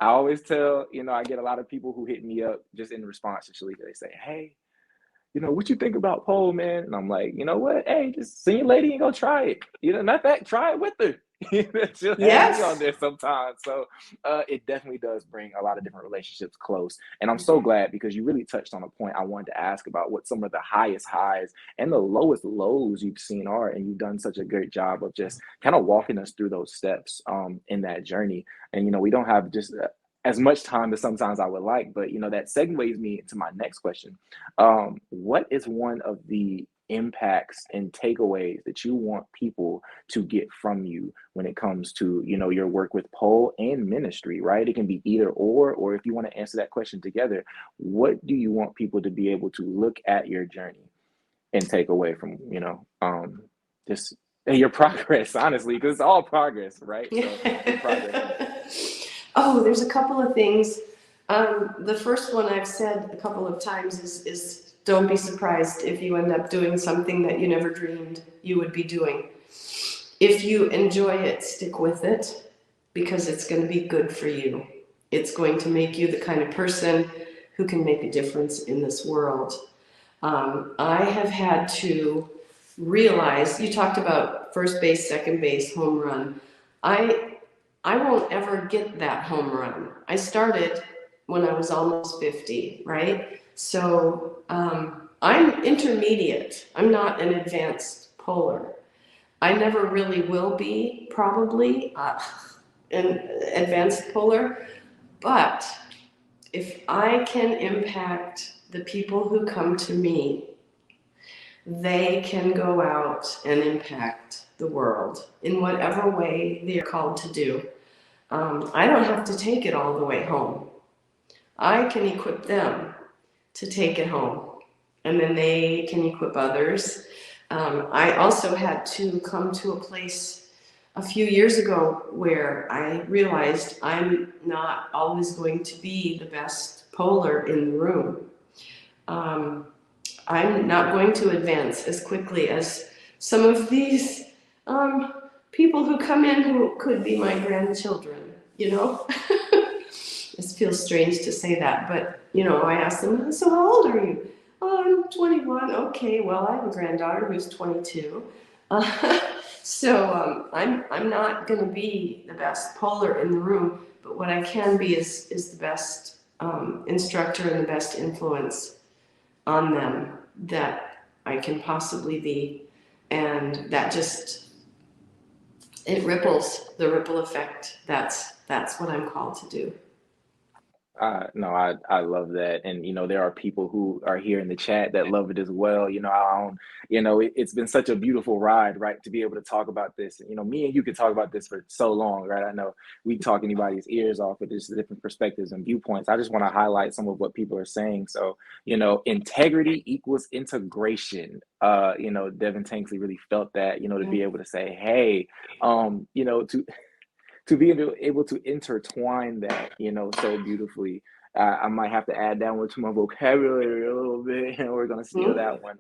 Speaker 1: I always tell, I get a lot of people who hit me up just in response to Shalika. They say, hey, what you think about pole, man? And I'm like, you know what? Hey, just see your lady and go try it. Not that, try it with her. She'll have me on
Speaker 2: Yes.
Speaker 1: there sometimes. So it definitely does bring a lot of different relationships close. And I'm so glad because you really touched on a point I wanted to ask about what some of the highest highs and the lowest lows you've seen are. And you've done such a great job of just kind of walking us through those steps in that journey. And, we don't have just as much time as sometimes I would like, but, that segues me into my next question. What is one of the impacts and takeaways that you want people to get from you when it comes to your work with pole and ministry, right? It can be either or if you want to answer that question together, what do you want people to be able to look at your journey and take away from just your progress, honestly, because it's all progress, right? So your progress.
Speaker 2: Oh, there's a couple of things. The first one I've said a couple of times is don't be surprised if you end up doing something that you never dreamed you would be doing. If you enjoy it, stick with it, because it's going to be good for you. It's going to make you the kind of person who can make a difference in this world. I have had to realize, you talked about first base, second base, home run. I won't ever get that home run. I started when I was almost 50, right? So I'm intermediate. I'm not an advanced polar. I never really will be, probably, an advanced polar. But if I can impact the people who come to me, they can go out and impact the world in whatever way they are called to do. I don't have to take it all the way home. I can equip them to take it home, and then they can equip others. I also had to come to a place a few years ago where I realized I'm not always going to be the best polar in the room. I'm not going to advance as quickly as some of these people who come in who could be my grandchildren, It feels strange to say that, but, I ask them, so how old are you? Oh, I'm 21. Okay, well, I have a granddaughter who's 22. So I'm not going to be the best polar in the room, but what I can be is the best instructor and the best influence on them that I can possibly be. And that just, it ripples, the ripple effect. That's what I'm called to do.
Speaker 1: No, I love that. And, there are people who are here in the chat that love it as well. It's been such a beautiful ride, right? To be able to talk about this. Me and you could talk about this for so long, right? I know we talk anybody's ears off with just different perspectives and viewpoints. I just want to highlight some of what people are saying. So, integrity equals integration. Devin Tanksley really felt that, to be able to say, hey, to be able to intertwine that, so beautifully. I might have to add that one to my vocabulary a little bit, and we're gonna steal that one.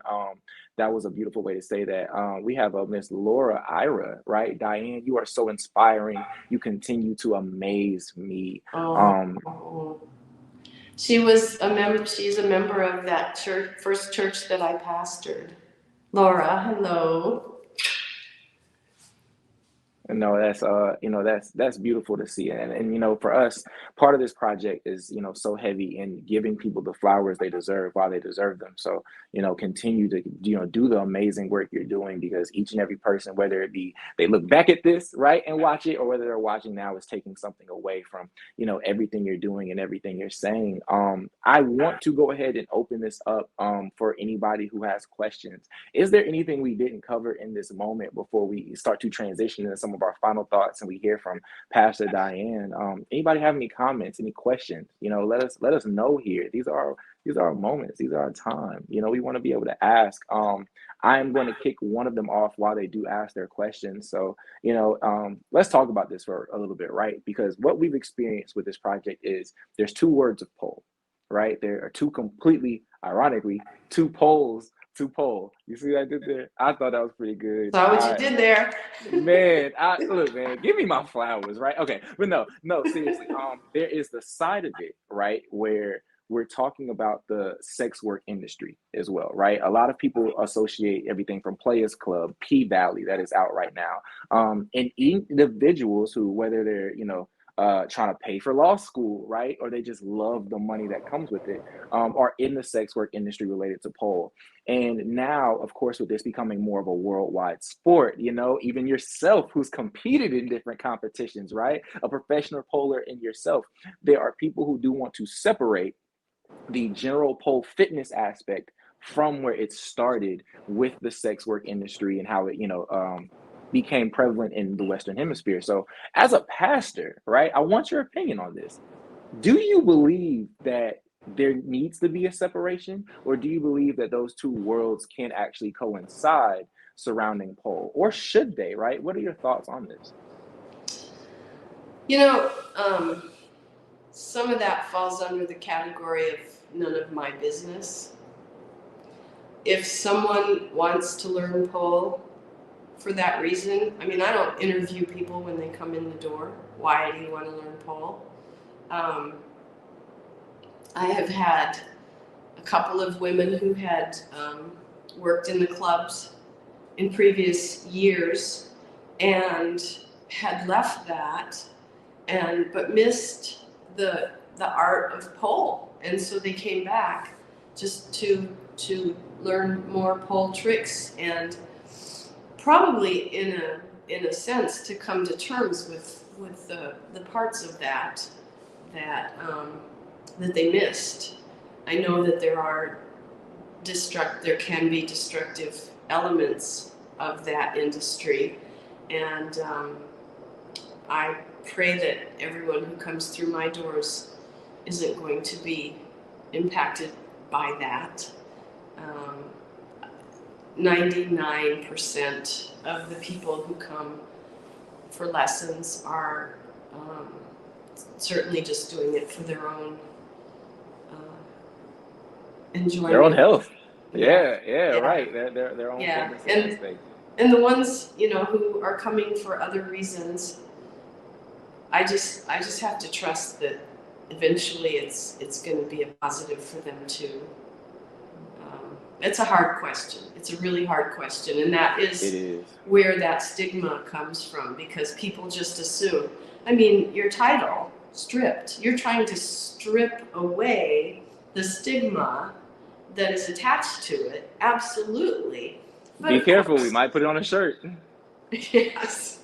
Speaker 1: That was a beautiful way to say that. We have a Miss Laura Ira, right? Diane, you are so inspiring. You continue to amaze me.
Speaker 2: She was a member. She's a member of that church, first church that I pastored. Laura, hello.
Speaker 1: No, that's beautiful to see. And for us, part of this project is, so heavy in giving people the flowers they deserve while they deserve them. So, continue to, do the amazing work you're doing, because each and every person, whether it be they look back at this, right, and watch it, or whether they're watching now, is taking something away from, everything you're doing and everything you're saying. I want to go ahead and open this up for anybody who has questions. Is there anything we didn't cover in this moment before we start to transition into some of our final thoughts and we hear from Pastor Diane? Anybody have any comments, any questions? Let us know here. These are our moments. These are our time. We want to be able to ask. I am going to kick one of them off while they do ask their questions. So, let's talk about this for a little bit, right? Because what we've experienced with this project is there's two words of pole, right? There are two completely ironically, two poles to pole. You see what I did there? I thought that was pretty good.
Speaker 2: Saw what you did there.
Speaker 1: Man, look, man, give me my flowers, right? Okay, but no, seriously. There is the side of it, right, where we're talking about the sex work industry as well, right? A lot of people associate everything from Players Club, P Valley, that is out right now, and individuals who, whether they're trying to pay for law school, right, or they just love the money that comes with it, are in the sex work industry related to pole. And now, of course, with this becoming more of a worldwide sport, even yourself who's competed in different competitions, right? A professional poler in yourself, there are people who do want to separate the general pole fitness aspect from where it started with the sex work industry and how it, became prevalent in the Western Hemisphere. So, as a pastor, right, I want your opinion on this. Do you believe that there needs to be a separation, or do you believe that those two worlds can actually coincide surrounding pole, or should they, right? What are your thoughts on this?
Speaker 2: You know, some of that falls under the category of none of my business. If someone wants to learn pole for that reason, I don't interview people when they come in the door. Why do you want to learn pole? I have had a couple of women who had worked in the clubs in previous years and had left that but missed the art of pole, and so they came back just to learn more pole tricks and probably in a sense to come to terms with the parts of that they missed. I know that there can be destructive elements of that industry, and I pray that everyone who comes through my doors isn't going to be impacted by that. 99% of the people who come for lessons are certainly just doing it for their own enjoyment.
Speaker 1: Their own health. Yeah,
Speaker 2: Yeah.
Speaker 1: right. Their own fitness aspect.
Speaker 2: And the ones, who are coming for other reasons, I just have to trust that eventually it's going to be a positive for them too. It's a hard question. It's a really hard question, and that is where that stigma comes from, because people just assume. Your title, stripped. You're trying to strip away the stigma that is attached to it. Absolutely.
Speaker 1: But be careful. We might put it on a shirt.
Speaker 2: Yes.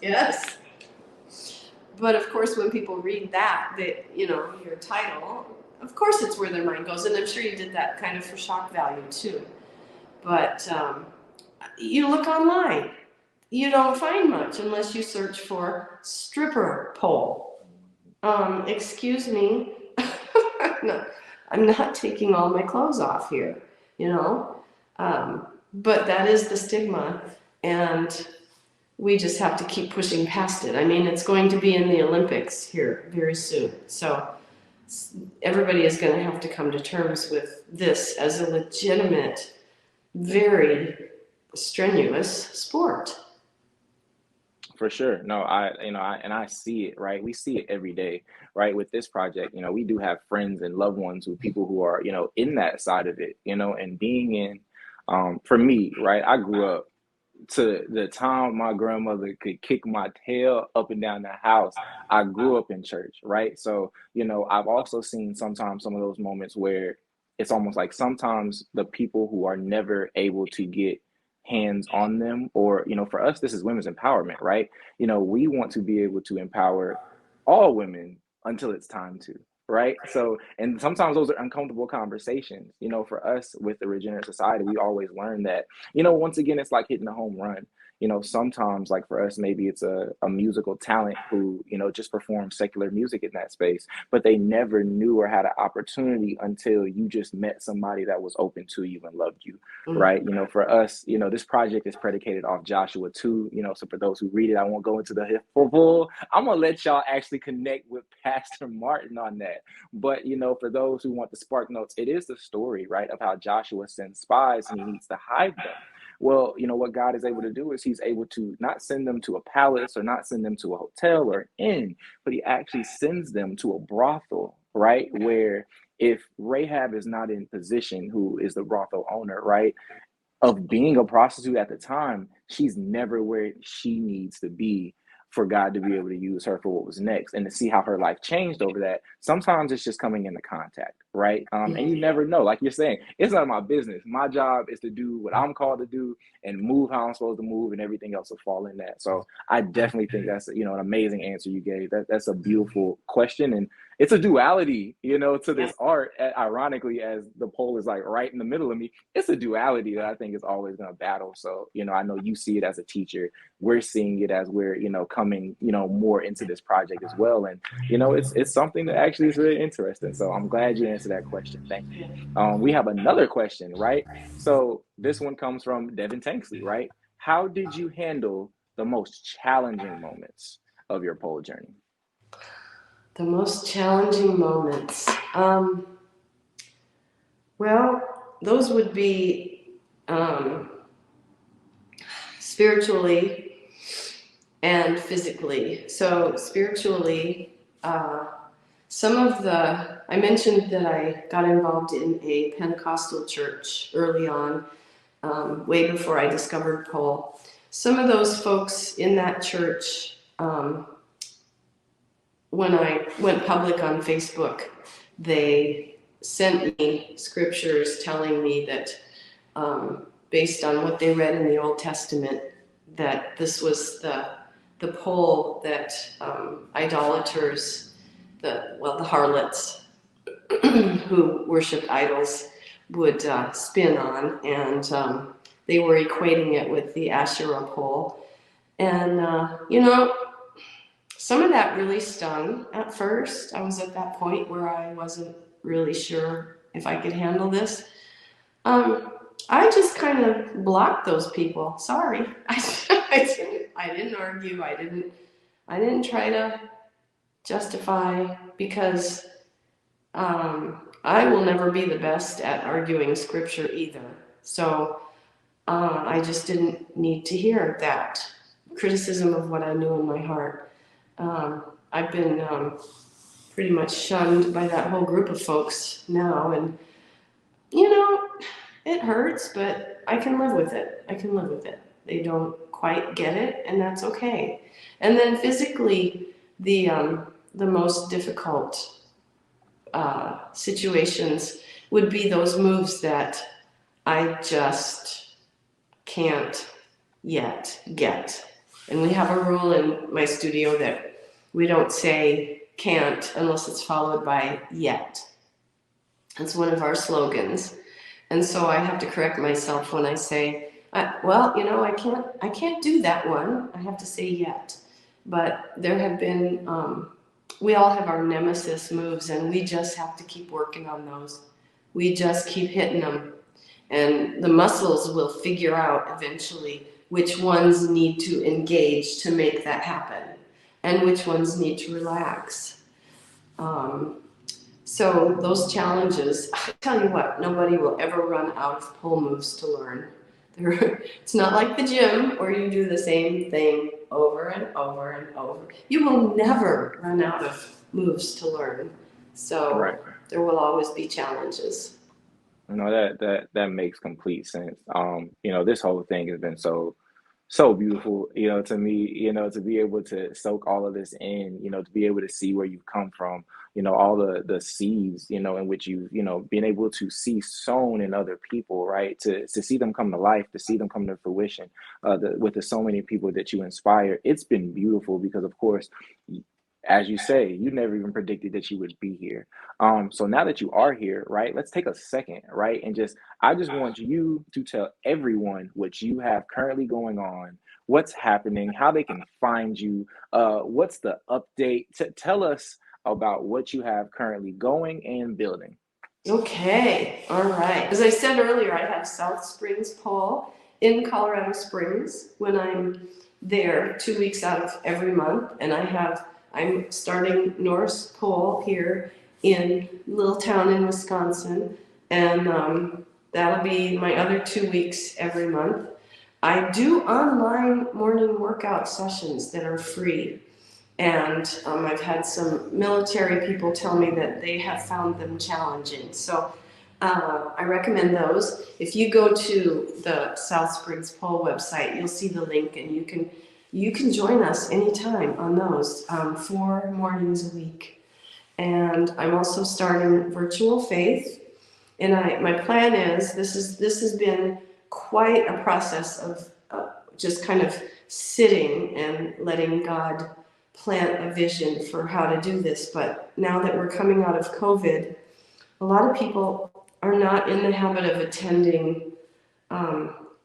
Speaker 2: But of course, when people read that your title, of course it's where their mind goes. And I'm sure you did that kind of for shock value too. But you look online, you don't find much unless you search for stripper pole. Excuse me, I'm not taking all my clothes off here, but that is the stigma, and we just have to keep pushing past it. It's going to be in the Olympics here very soon, so everybody is going to have to come to terms with this as a legitimate, very strenuous sport.
Speaker 1: For sure. No, I see it, right? We see it every day, right? With this project, we do have friends and loved ones with people who are, in that side of it, and being in, for me, right? I grew up to the time my grandmother could kick my tail up and down the house. I grew up in church, right? So, I've also seen sometimes some of those moments where it's almost like sometimes the people who are never able to get hands on them, or for us, this is women's empowerment, right? We want to be able to empower all women until it's time to, right? So, and sometimes those are uncomfortable conversations. For us with the Regenerate Society, we always learn that, once again, it's like hitting a home run. sometimes, like for us, maybe it's a musical talent who, just performs secular music in that space, but they never knew or had an opportunity until you just met somebody that was open to you and loved you, right? For us, this project is predicated off Joshua 2, so for those who read it, I won't go into the full. I'm going to let y'all actually connect with Pastor Martin on that. But, for those who want the spark notes, it is the story, right, of how Joshua sends spies and he needs to hide them. Well, what God is able to do is he's able to not send them to a palace or not send them to a hotel or an inn, but he actually sends them to a brothel, right? Where if Rahab is not in position, who is the brothel owner, right, of being a prostitute at the time, she's never where she needs to be for God to be able to use her for what was next, and to see how her life changed over that. Sometimes it's just coming into contact, right? And you never know. Like you're saying, it's not my business. My job is to do what I'm called to do and move how I'm supposed to move, and everything else will fall in that. So I definitely think that's an amazing answer you gave. That's a beautiful question, and it's a duality, to this art. Ironically, as the pole is like right in the middle of me, it's a duality that I think is always going to battle. So, I know you see it as a teacher. We're seeing it as we're, coming, more into this project as well. And, it's something that actually is really interesting. So I'm glad you answered that question. Thank you. We have another question, right? So this one comes from Devin Tanksley, right? How did you handle the most challenging moments of your pole journey?
Speaker 2: The most challenging moments. Well, those would be spiritually and physically. So spiritually, I mentioned that I got involved in a Pentecostal church early on, way before I discovered pole. Some of those folks in that church, when I went public on Facebook, they sent me scriptures telling me that, based on what they read in the Old Testament, that this was the pole that idolaters, the harlots who worshipped idols would spin on, and they were equating it with the Asherah pole. And, some of that really stung at first. I was at that point where I wasn't really sure if I could handle this. I just kind of blocked those people. Sorry. I didn't argue. I didn't try to justify, because I will never be the best at arguing scripture either. So I just didn't need to hear that criticism of what I knew in my heart. I've been pretty much shunned by that whole group of folks now, and it hurts, but I can live with it. They don't quite get it, and that's okay. And then physically, the most difficult situations would be those moves that I just can't yet get. And we have a rule in my studio that we don't say can't unless it's followed by yet. It's one of our slogans. And so I have to correct myself when I say, I can't do that one. I have to say yet. But there have been, we all have our nemesis moves, and we just have to keep working on those. We just keep hitting them. And the muscles will figure out eventually which ones need to engage to make that happen, and which ones need to relax. So those challenges, I tell you what, nobody will ever run out of pole moves to learn. It's not like the gym where you do the same thing over and over and over. You will never run out of moves to learn. So There will always be challenges.
Speaker 1: That makes complete sense. This whole thing has been so beautiful, to me, to be able to soak all of this in, to be able to see where you've come from, all the seeds, in which you've, been able to see sown in other people, right? To see them come to life, to see them come to fruition, with so many people that you inspire. It's been beautiful because, of course, as you say, you never even predicted that you would be here. So now that you are here, right, let's take a second, right, and I just want you to tell everyone what you have currently going on, what's happening, how they can find you, what's the update. Tell us about what you have currently going and building.
Speaker 2: Okay, all right. As I said earlier, I have South Springs Pole in Colorado Springs when I'm there 2 weeks out of every month, and I'm starting Norse Pole here in little town in Wisconsin, and that'll be my other 2 weeks every month. I do online morning workout sessions that are free. And I've had some military people tell me that they have found them challenging. So I recommend those. If you go to the South Springs Pole website, you'll see the link, and you can join us anytime on those 4 mornings a week. And I'm also starting Virtual Faith. And my plan is this has been quite a process of just kind of sitting and letting God plant a vision for how to do this. But now that we're coming out of COVID, a lot of people are not in the habit of attending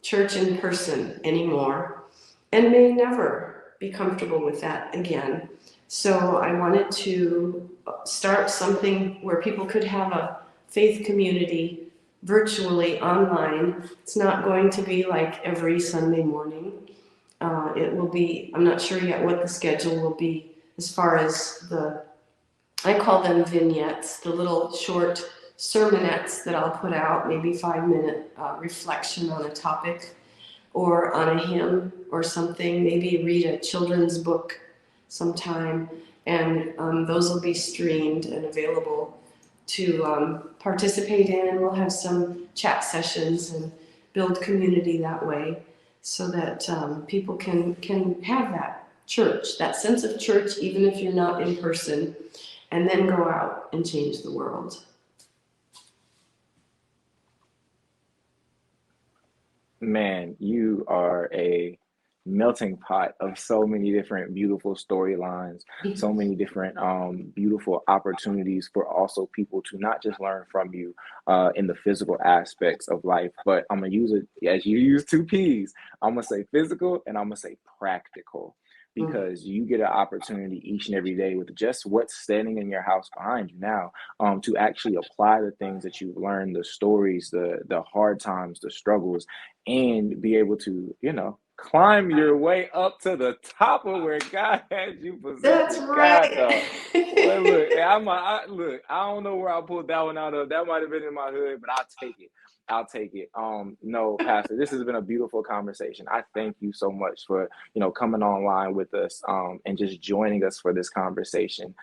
Speaker 2: church in person anymore and may never be comfortable with that again. So I wanted to start something where people could have a faith community virtually online. It's not going to be like every Sunday morning. It will be, I'm not sure yet what the schedule will be as far as I call them vignettes, the little short sermonettes that I'll put out, maybe 5-minute reflection on a topic or on a hymn or something, maybe read a children's book sometime, and those will be streamed and available to participate in, and we'll have some chat sessions and build community that way, so that people can have that church, that sense of church, even if you're not in person, and then go out and change the world.
Speaker 1: Man, you are a melting pot of so many different beautiful storylines, so many different beautiful opportunities for also people to not just learn from you in the physical aspects of life, but I'm gonna use it as you use 2 P's. I'm gonna say physical and I'm gonna say practical. Because you get an opportunity each and every day with just what's standing in your house behind you now, to actually apply the things that you've learned, the stories, the hard times, the struggles, and be able to, climb your way up to the top of where God has you
Speaker 2: That's
Speaker 1: positioned. God, dog.
Speaker 2: right.
Speaker 1: Well, look, look, I don't know where I pulled that one out of. That might have been in my hood, but I'll take it. I'll take it. No, Pastor, this has been a beautiful conversation. I thank you so much for, coming online with us, and just joining us for this conversation.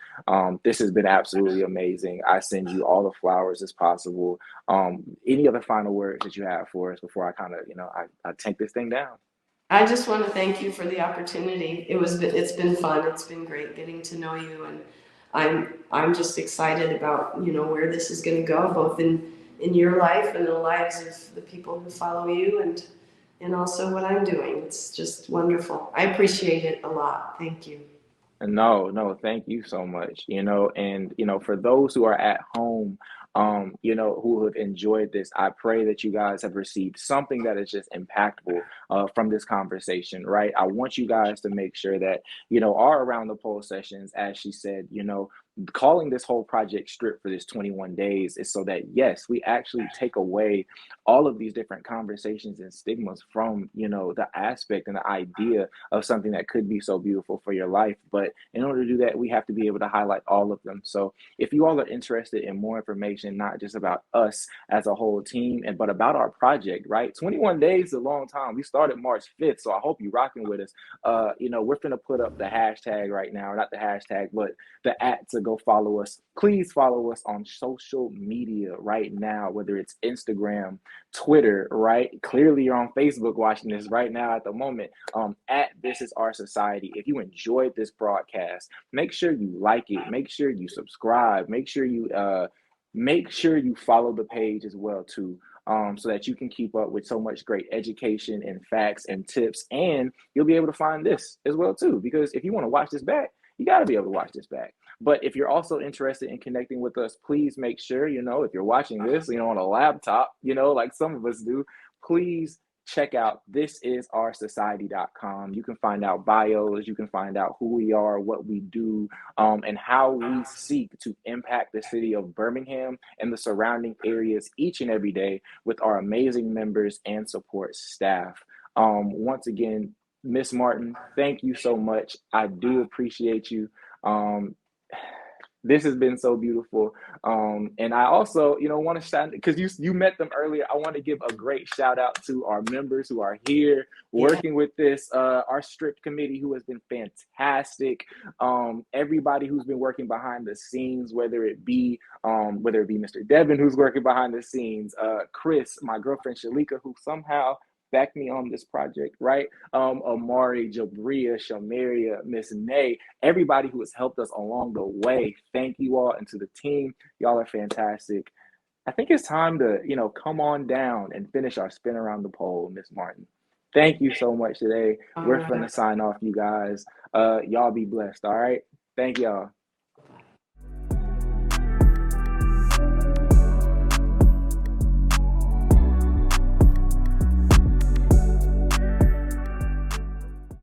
Speaker 1: This has been absolutely amazing. I send you all the flowers as possible. Any other final words that you have for us before I kind of, I take this thing down?
Speaker 2: I just want to thank you for the opportunity. It's been fun. It's been great getting to know you, and I'm just excited about where this is going to go, both in your life and the lives of the people who follow you, and also what I'm doing. It's just wonderful. I appreciate it a lot. Thank you.
Speaker 1: No, thank you so much. And for those who are at home, who have enjoyed this, I pray that you guys have received something that is just impactful from this conversation, right? I want you guys to make sure that, our around the pole sessions, as she said, calling this whole project strip for this 21 days is so that, yes, we actually take away all of these different conversations and stigmas from, the aspect and the idea of something that could be so beautiful for your life. But in order to do that, we have to be able to highlight all of them. So if you all are interested in more information, not just about us as a whole team, but about our project, right? 21 days is a long time. We started March 5th, so I hope you're rocking with us. We're going to put up the hashtag right now, not the hashtag, but the @ to go follow us. Please follow us on social media right now, whether it's Instagram, Twitter, right? Clearly you're on Facebook watching this right now at the moment, at This Is Our Society. If you enjoyed this broadcast, make sure you like it, make sure you subscribe, make sure you follow the page as well too. So that you can keep up with so much great education and facts and tips, and you'll be able to find this as well too. Because if you want to watch this back, you got to be able to watch this back. But if you're also interested in connecting with us, please make sure, if you're watching this, on a laptop, like some of us do, please check out thisisoursociety.com. You can find out bios, you can find out who we are, what we do, and how we seek to impact the city of Birmingham and the surrounding areas each and every day with our amazing members and support staff. Once again, Miss Martin, thank you so much. I do appreciate you. This has been so beautiful. And I also, want to shout, because you met them earlier. I want to give a great shout out to our members who are here working with this, our strict committee who has been fantastic. Everybody who's been working behind the scenes, whether it be Mr. Devin, who's working behind the scenes, Chris, my girlfriend Shalika, who somehow backed me on this project, right? Amari, Jabria, Shamaria, Miss Nay, everybody who has helped us along the way. Thank you all. And to the team, y'all are fantastic. I think it's time to, come on down and finish our spin around the pole, Miss Martin. Thank you so much today. We're going to sign off, you guys. Y'all be blessed, all right? Thank y'all.